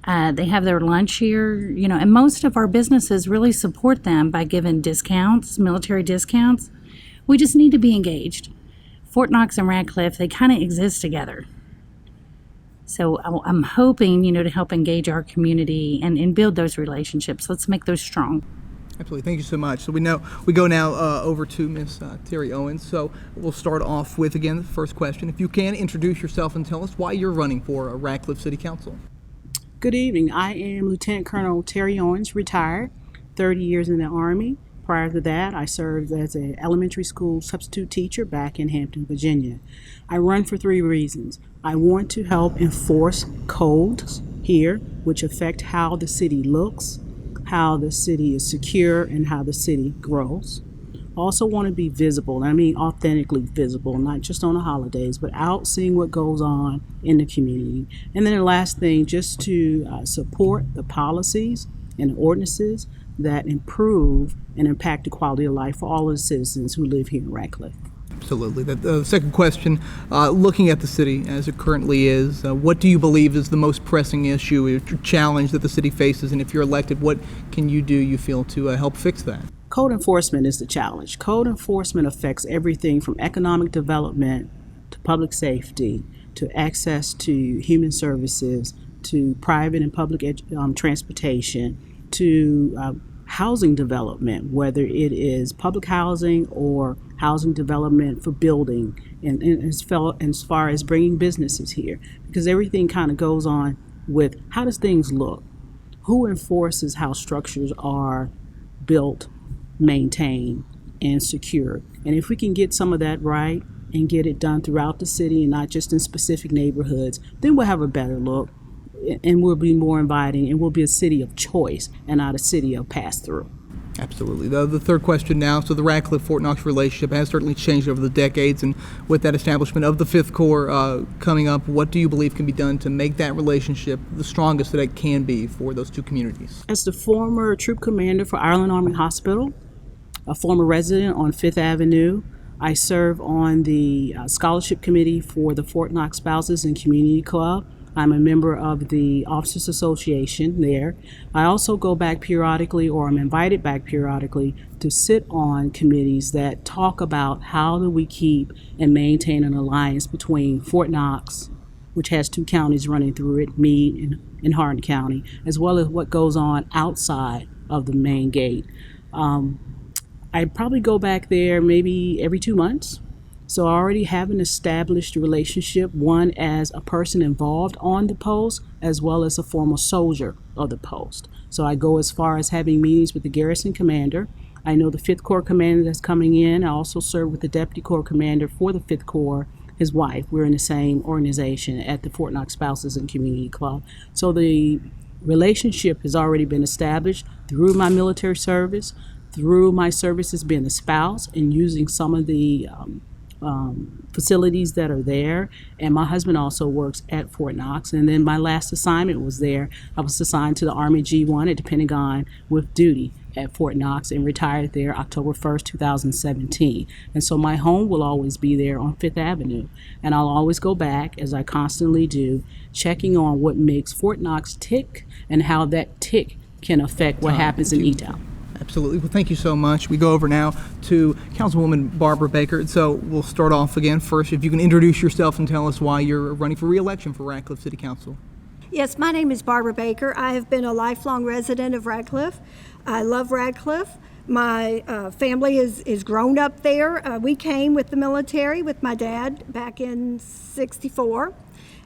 They have their lunch here, and most of our businesses really support them by giving discounts, military discounts. We just need to be engaged. Fort Knox and Radcliff, they kind of exist together. So I'm hoping, to help engage our community and build those relationships. Let's make those strong. Absolutely. Thank you so much. So we go now over to Ms. Terry Owens. So we'll start off with, again, the first question. If you can, introduce yourself and tell us why you're running for Radcliff City Council. Good evening. I am Lieutenant Colonel Terry Owens, retired, 30 years in the Army. Prior to that, I served as an elementary school substitute teacher back in Hampton, Virginia. I run for 3 reasons. I want to help enforce codes here, which affect how the city looks, how the city is secure, and how the city grows. I also want to be visible, and I mean authentically visible, not just on the holidays, but out seeing what goes on in the community. And then the last thing, just to support the policies and ordinances that improve and impact the quality of life for all of the citizens who live here in Radcliff. Absolutely. The second question, looking at the city as it currently is, what do you believe is the most pressing issue or challenge that the city faces? And if you're elected, what can you do, you feel, to help fix that? Code enforcement is the challenge. Code enforcement affects everything from economic development to public safety to access to human services to private and public transportation to housing development, whether it is public housing or housing development for building, and as far as bringing businesses here, because everything kind of goes on with how does things look? Who enforces how structures are built, maintained, and secured? And if we can get some of that right and get it done throughout the city and not just in specific neighborhoods, then we'll have a better look and we'll be more inviting, and we'll be a city of choice and not a city of pass-through. Absolutely. The third question now, so the Radcliff-Fort Knox relationship has certainly changed over the decades, and with that establishment of the Fifth Corps coming up, what do you believe can be done to make that relationship the strongest that it can be for those two communities? As the former troop commander for Ireland Army Hospital, a former resident on Fifth Avenue, I serve on the scholarship committee for the Fort Knox Spouses and Community Club. I'm a member of the Officers Association there. I also go back periodically, or I'm invited back periodically, to sit on committees that talk about how do we keep and maintain an alliance between Fort Knox, which has 2 counties running through it, Meade and Hardin County, as well as what goes on outside of the main gate. I probably go back there maybe every 2 months. So I already have an established relationship, one as a person involved on the post, as well as a former soldier of the post. So I go as far as having meetings with the garrison commander. I know the 5th Corps commander that's coming in. I also serve with the deputy corps commander for the 5th Corps his wife. We're in the same organization at the Fort Knox Spouses and Community Club. So the relationship has already been established through my military service, through my service as being a spouse and using some of the facilities that are there. And my husband also works at Fort Knox. And then my last assignment was there. I was assigned to the Army G1 at the Pentagon with duty at Fort Knox and retired there October 1st, 2017. And so my home will always be there on 5th Avenue. And I'll always go back, as I constantly do, checking on what makes Fort Knox tick and how that tick can affect what happens in E-Town. Absolutely. Well, thank you so much. We go over now to Councilwoman Barbara Baker. So we'll start off again first. If you can introduce yourself and tell us why you're running for re-election for Radcliff City Council. Yes, my name is Barbara Baker. I have been a lifelong resident of Radcliff. I love Radcliff. My family is grown up there. We came with the military with my dad back in '64.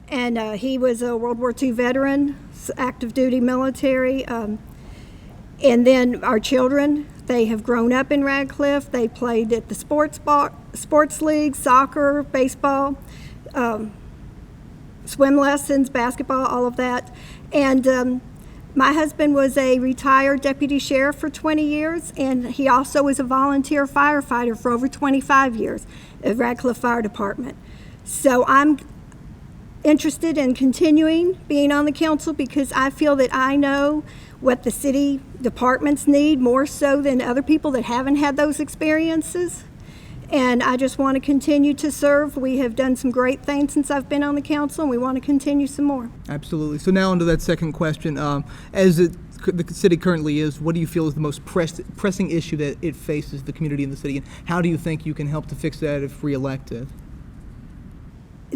And he was a World War II veteran, active duty military. And then our children, they have grown up in Radcliff. They played at the sports league, soccer, baseball, swim lessons, basketball, all of that. And my husband was a retired deputy sheriff for 20 years, and he also was a volunteer firefighter for over 25 years at Radcliff Fire Department. So I'm interested in continuing being on the council because I feel that I know what the city departments need more so than other people that haven't had those experiences. And I just want to continue to serve. We have done some great things since I've been on the council, and we want to continue some more. Absolutely. So now onto that second question. As the city currently is, what do you feel is the most pressing issue that it faces, the community in the city, and how do you think you can help to fix that if reelected?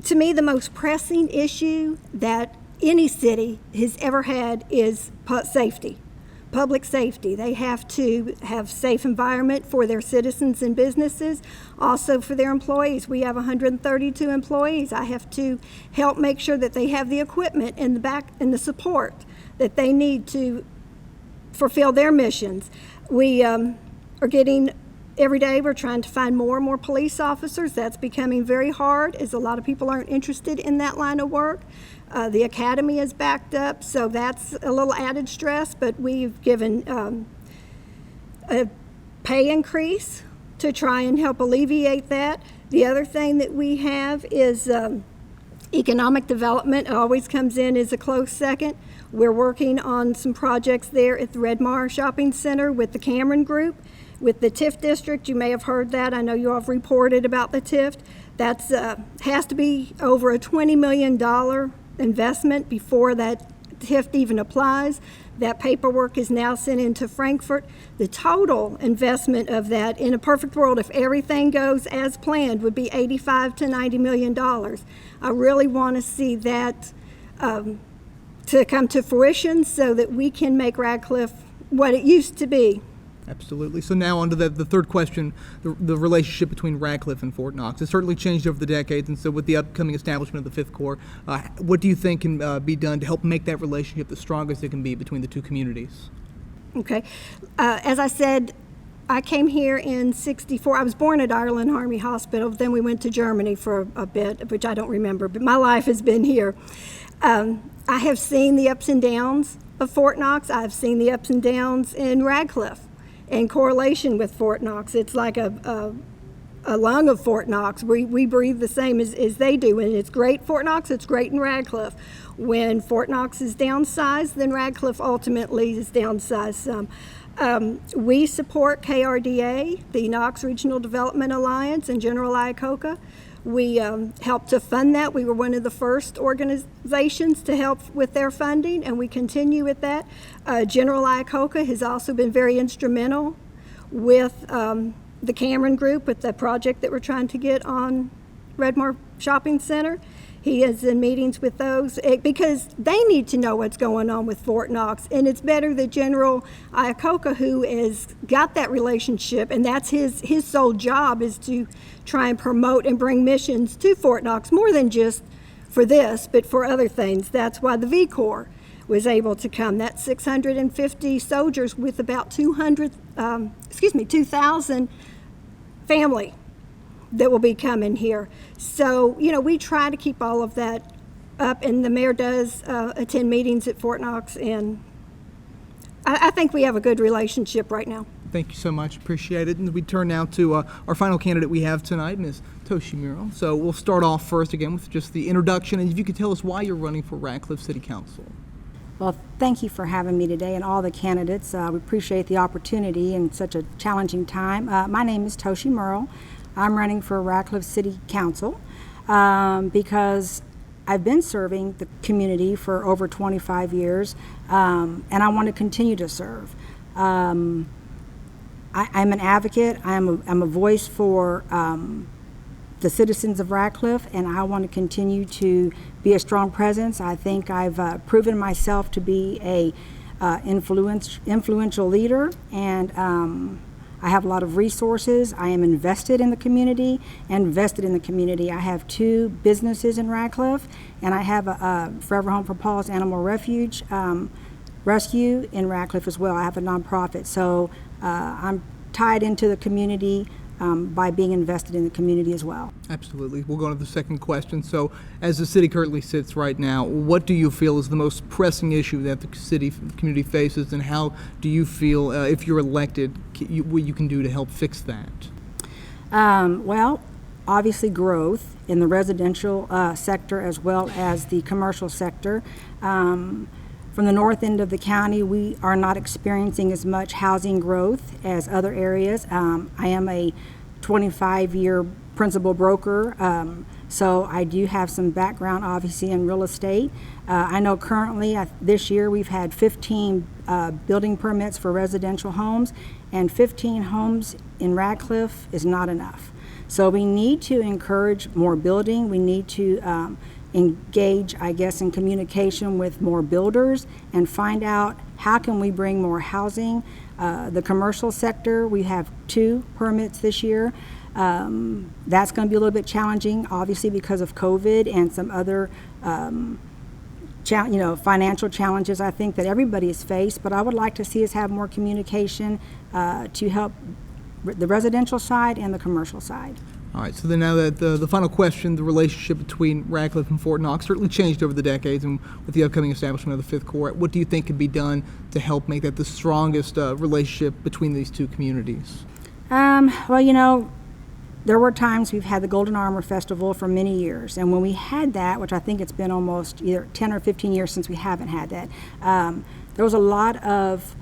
To me, the most pressing issue that any city has ever had is safety, public safety. They have to have safe environment for their citizens and businesses, also for their employees. We have 132 employees. I have to help make sure that they have the equipment and the support that they need to fulfill their missions. We are getting every day we're trying to find more and more police officers. That's becoming very hard as a lot of people aren't interested in that line of work. The academy is backed up, so that's a little added stress, but we've given a pay increase to try and help alleviate that. The other thing that we have is economic development. It always comes in as a close second. We're working on some projects there at the Redmar Shopping Center with the Cameron Group. With the TIF district, you may have heard that. I know you all have reported about the TIF. That's has to be over a $20 million investment before that TIF even applies. That paperwork is now sent into Frankfurt. The total investment of that, in a perfect world, if everything goes as planned, would be $85 to $90 million. I really want to see that to come to fruition so that we can make Radcliff what it used to be. Absolutely. So now on to the third question, the relationship between Radcliff and Fort Knox. It's certainly changed over the decades, and so with the upcoming establishment of the Fifth Corps, what do you think can be done to help make that relationship the strongest it can be between the two communities? Okay. As I said, I came here in '64. I was born at Ireland Army Hospital. Then we went to Germany for a bit, which I don't remember, but my life has been here. I have seen the ups and downs of Fort Knox. I've seen the ups and downs in Radcliff. In correlation with Fort Knox, it's like a lung of Fort Knox. We breathe the same as they do. When it's great Fort Knox, it's great in Radcliff. When Fort Knox is downsized, then Radcliff ultimately is downsized some. We support KRDA, the Knox Regional Development Alliance, and General Iacocca. We helped to fund that. We were one of the first organizations to help with their funding, and we continue with that. General Iacocca has also been very instrumental with the Cameron Group, with the project that we're trying to get on Redmar Shopping Center. He is in meetings with those because they need to know what's going on with Fort Knox, and it's better that General Iacocca, who has got that relationship, and that's his sole job, is to try and promote and bring missions to Fort Knox, more than just for this, but for other things. That's why the V Corps was able to come. That's 650 soldiers with about 2,000 family that will be coming here. So, we try to keep all of that up, and the mayor does attend meetings at Fort Knox, and I think we have a good relationship right now. Thank you so much. Appreciate it. And we turn now to our final candidate we have tonight, Ms. Toshi Merle. So we'll start off first again with just the introduction, and if you could tell us why you're running for Radcliff City Council. Well, thank you for having me today and all the candidates. We appreciate the opportunity in such a challenging time. My name is Toshi Merle. I'm running for Radcliff City Council because I've been serving the community for over 25 years, and I want to continue to serve. I'm an advocate. I'm a voice for the citizens of Radcliff, and I want to continue to be a strong presence. I think I've proven myself to be a influential leader, and I have a lot of resources. I am invested in the community. I have 2 businesses in Radcliff, and I have a Forever Home for Paws Animal Refuge Rescue in Radcliff as well. I have a nonprofit, so I'm tied into the community by being invested in the community as well. Absolutely. We'll go to the second question. So, as the city currently sits right now, what do you feel is the most pressing issue that the city community faces, and how do you feel, if you're elected, what you can do to help fix that? Well, obviously growth in the residential sector as well as the commercial sector. From the north end of the county, we are not experiencing as much housing growth as other areas. I am a 25-year principal broker, so I do have some background, obviously, in real estate. I know currently, this year, we've had 15 building permits for residential homes, and 15 homes in Radcliff is not enough. So we need to encourage more building. We need to engage, I guess, in communication with more builders and find out how can we bring more housing. The commercial sector, we have 2 permits this year. That's going to be a little bit challenging, obviously, because of COVID and some other financial challenges I think that everybody has faced. But I would like to see us have more communication to help the residential side and the commercial side. All right, so then now that the final question, the relationship between Radcliff and Fort Knox certainly changed over the decades, and with the upcoming establishment of the 5th Corps, what do you think could be done to help make that the strongest relationship between these 2 communities? Well, there were times we've had the Golden Armor Festival for many years, and when we had that, which I think it's been almost either 10 or 15 years since we haven't had that, there was a lot of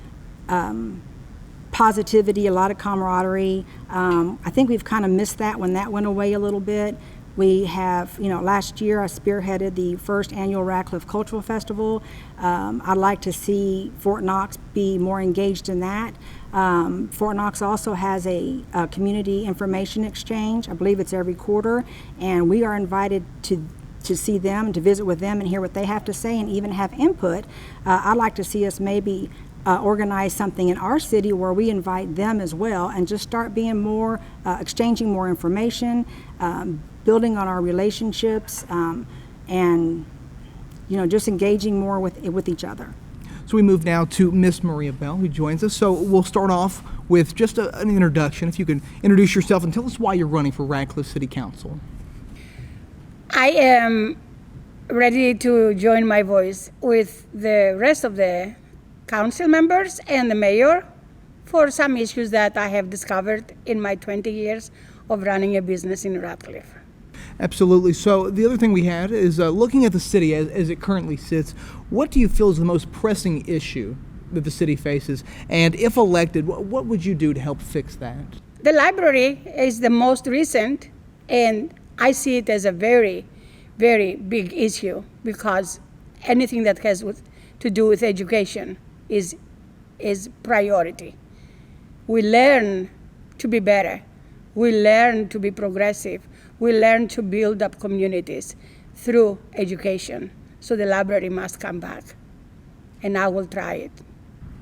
positivity, a lot of camaraderie. I think we've kind of missed that when that went away a little bit. We have, last year I spearheaded the first annual Radcliff Cultural Festival. I'd like to see Fort Knox be more engaged in that. Fort Knox also has a community information exchange. I believe it's every quarter, and we are invited to see them, to visit with them and hear what they have to say and even have input. I'd like to see us maybe organize something in our city where we invite them as well and just start being more, exchanging more information, building on our relationships, and just engaging more with each other. So we move now to Miss Maria Bell, who joins us. So we'll start off with just an introduction. If you can introduce yourself and tell us why you're running for Radcliff City Council. I am ready to join my voice with the rest of the council members and the mayor for some issues that I have discovered in my 20 years of running a business in Radcliff. Absolutely. So the other thing we had is looking at the city as it currently sits, what do you feel is the most pressing issue that the city faces? And if elected, what would you do to help fix that? The library is the most recent, and I see it as a very, very big issue because anything that has to do with education is priority. We learn to be better. We learn to be progressive. We learn to build up communities through education. So the library must come back, and I will try it.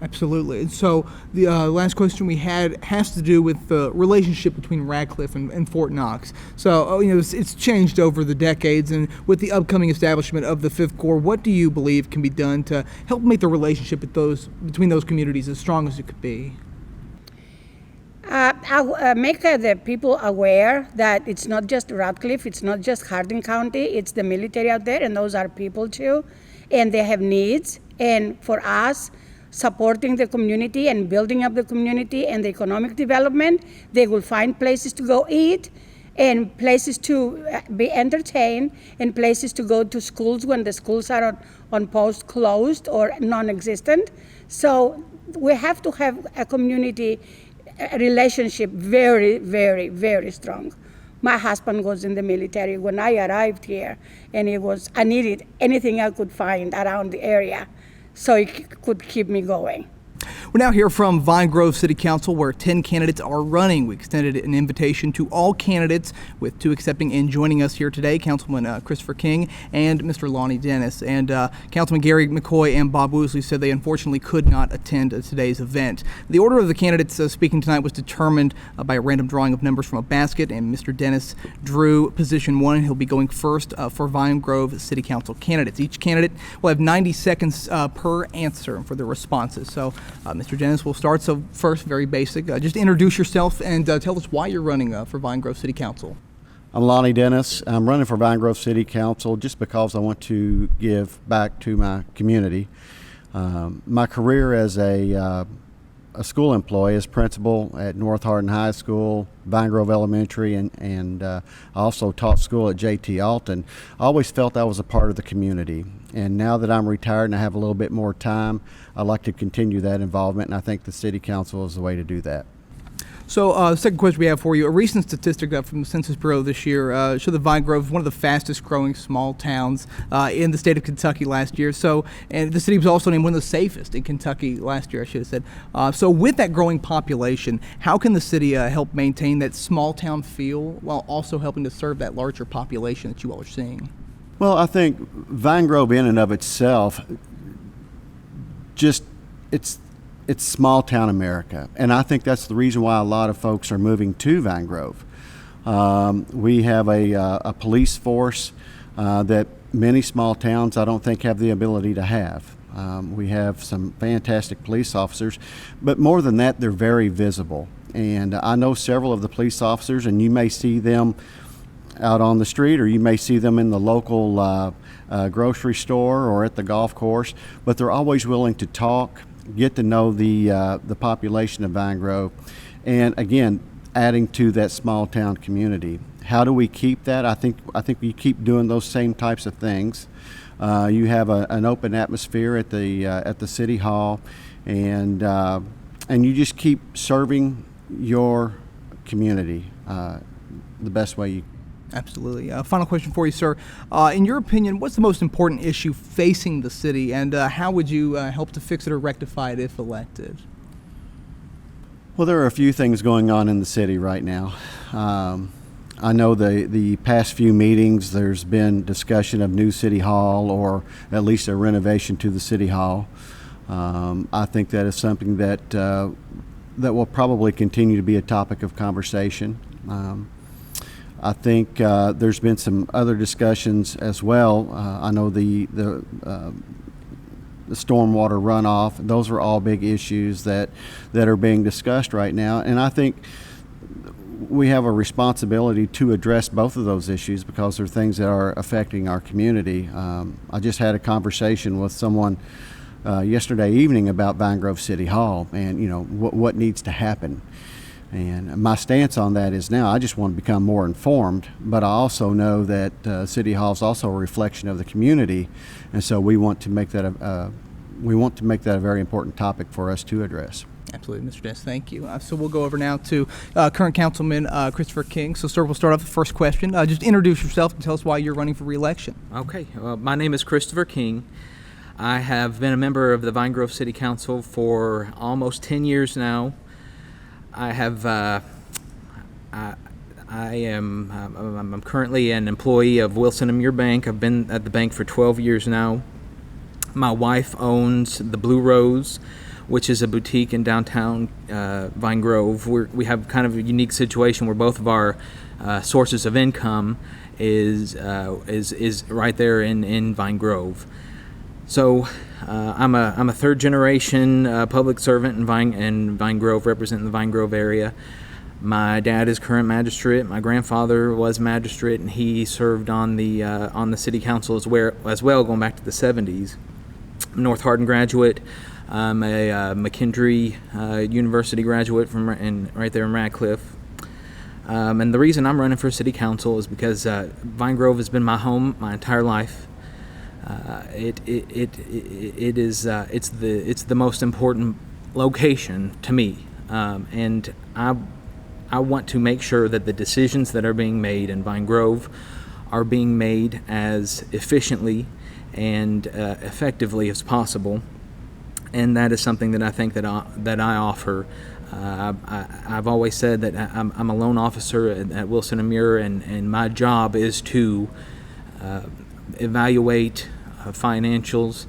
Absolutely. And so the last question we had has to do with the relationship between Radcliff and Fort Knox. So it's changed over the decades, and with the upcoming establishment of the 5th Corps, what do you believe can be done to help make the relationship between those communities as strong as it could be? Make the people aware that it's not just Radcliff, it's not just Hardin County, it's the military out there, and those are people too, and they have needs. And for us, supporting the community and building up the community and the economic development, they will find places to go eat, and places to be entertained, and places to go to schools when the schools are on post closed or non-existent. So we have to have a community relationship very, very, very strong. My husband was in the military when I arrived here, and I needed anything I could find around the area so it could keep me going. We're now here from Vine Grove City Council, where 10 candidates are running. We extended an invitation to all candidates, with 2 accepting and joining us here today, Councilman Christopher King and Mr. Lonnie Dennis. And Councilman Gary McCoy and Bob Woosley said they unfortunately could not attend today's event. The order of the candidates speaking tonight was determined by a random drawing of numbers from a basket, and Mr. Dennis drew position 1. He'll be going first for Vine Grove City Council candidates. Each candidate will have 90 seconds per answer for their responses. So Mr. Dennis will start. So first, very basic, just introduce yourself and tell us why you're running for Vine Grove City Council. I'm Lonnie Dennis. I'm running for Vine Grove City Council just because I want to give back to my community. My career as a school employee, as principal at North Hardin High School, Vine Grove Elementary, and I also taught school at J.T. Alton. I always felt I was a part of the community. And now that I'm retired and I have a little bit more time, I'd like to continue that involvement, and I think the City Council is the way to do that. So the second question we have for you, a recent statistic from the Census Bureau this year showed that Vine Grove is one of the fastest growing small towns in the state of Kentucky last year. So, and the city was also named one of the safest in Kentucky last year, I should have said. So with that growing population, how can the city help maintain that small town feel while also helping to serve that larger population that you all are seeing? Well, I think Vine Grove in and of itself, it's small town America, and I think that's the reason why a lot of folks are moving to Vine Grove. We have a police force that many small towns I don't think have the ability to have. We have some fantastic police officers, but more than that, they're very visible. And I know several of the police officers, and you may see them out on the street, or you may see them in the local grocery store or at the golf course, but they're always willing to talk, get to know the population of Vine Grove, and again, adding to that small town community. How do we keep that? I think we keep doing those same types of things. You have an open atmosphere at the city hall, and you just keep serving your community the best way you can. Absolutely. Final question for you, sir. In your opinion, what's the most important issue facing the city, and how would you help to fix it or rectify it if elected? Well, there are a few things going on in the city right now. I know the past few meetings, there's been discussion of new city hall, or at least a renovation to the city hall. I think that is something that will probably continue to be a topic of conversation. I think there's been some other discussions as well. I know the stormwater runoff; those are all big issues that are being discussed right now. And I think we have a responsibility to address both of those issues because they're things that are affecting our community. I just had a conversation with someone yesterday evening about Vine Grove City Hall, and what needs to happen. And my stance on that is now I just want to become more informed, but I also know that City Hall is also a reflection of the community, and so we want to make that a very important topic for us to address. Absolutely, Mr. Dennis, thank you. So we'll go over now to current Councilman Christopher King. So, sir, we'll start off with the first question. Just introduce yourself and tell us why you're running for re-election. Okay, my name is Christopher King. I have been a member of the Vine Grove City Council for almost 10 years now. I'm currently an employee of Wilson & Muir Bank. I've been at the bank for 12 years now. My wife owns the Blue Rose, which is a boutique in downtown Vine Grove. We have kind of a unique situation where both of our sources of income is right there in Vine Grove. So I'm a third generation public servant in Vine Grove, representing the Vine Grove area. My dad is current magistrate. My grandfather was magistrate, and he served on the city council as well, going back to the 70s. I'm a North Hardin graduate. I'm a McKendree University graduate right there in Radcliff. And the reason I'm running for city council is because Vine Grove has been my home my entire life. It's the most important location to me, and I want to make sure that the decisions that are being made in Vine Grove are being made as efficiently and effectively as possible, and that is something that I think that I offer. I've always said that I'm a loan officer at Wilson & Muir, and my job is to evaluate financials.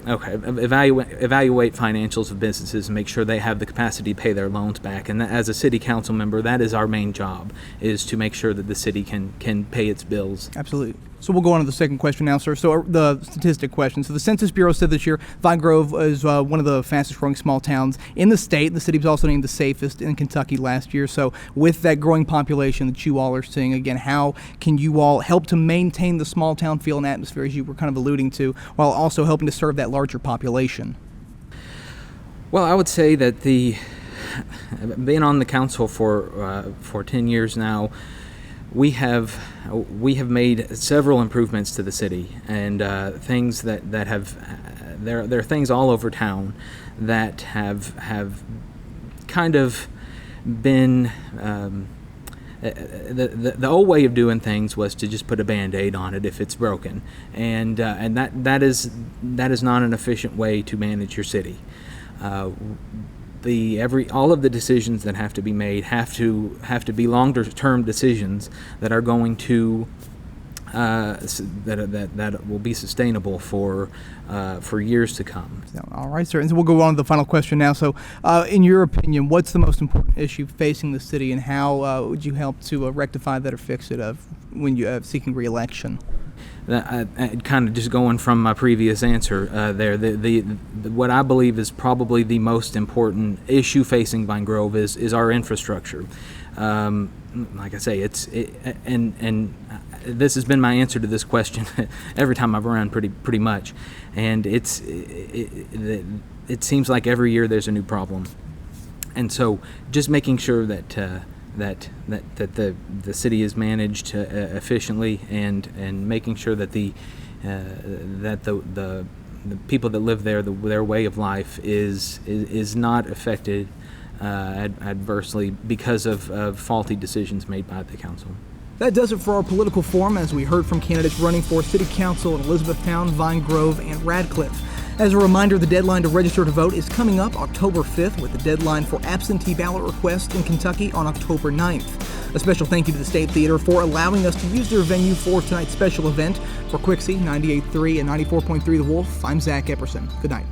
Evaluate financials of businesses and make sure they have the capacity to pay their loans back. And as a city council member, that is our main job, is to make sure that the city can pay its bills. Absolutely. So we'll go on to the second question now, sir. So the statistic question. So the Census Bureau said this year Vine Grove is one of the fastest growing small towns in the state. The city was also named the safest in Kentucky last year. So with that growing population that you all are seeing, again, how can you all help to maintain the small town feel and atmosphere, as you were kind of alluding to, while also helping to serve that larger population? Well, I would say that being on the council for 10 years now, we have made several improvements to the city, and things that have there are things all over town that have kind of been the old way of doing things was to just put a Band-Aid on it if it's broken, and that is not an efficient way to manage your city. All of the decisions that have to be made have to be longer term decisions that are going to that will be sustainable for years to come. All right, sir. And so we'll go on to the final question now. So, in your opinion, what's the most important issue facing the city, and how would you help to rectify that or fix it when you're seeking re-election? Kind of just going from my previous answer there, what I believe is probably the most important issue facing Vine Grove is our infrastructure. Like I say, and this has been my answer to this question every time I've run, pretty much, and it seems like every year there's a new problem, and so just making sure that the city is managed efficiently, and making sure that the people that live there, their way of life is not affected adversely because of faulty decisions made by the council. That does it for our political forum, as we heard from candidates running for City Council in Elizabethtown, Vine Grove, and Radcliff. As a reminder, the deadline to register to vote is coming up October 5th, with the deadline for absentee ballot requests in Kentucky on October 9th. A special thank you to the State Theater for allowing us to use their venue for tonight's special event. For Quicksie, 98.3 and 94.3 The Wolf, I'm Zach Epperson. Good night.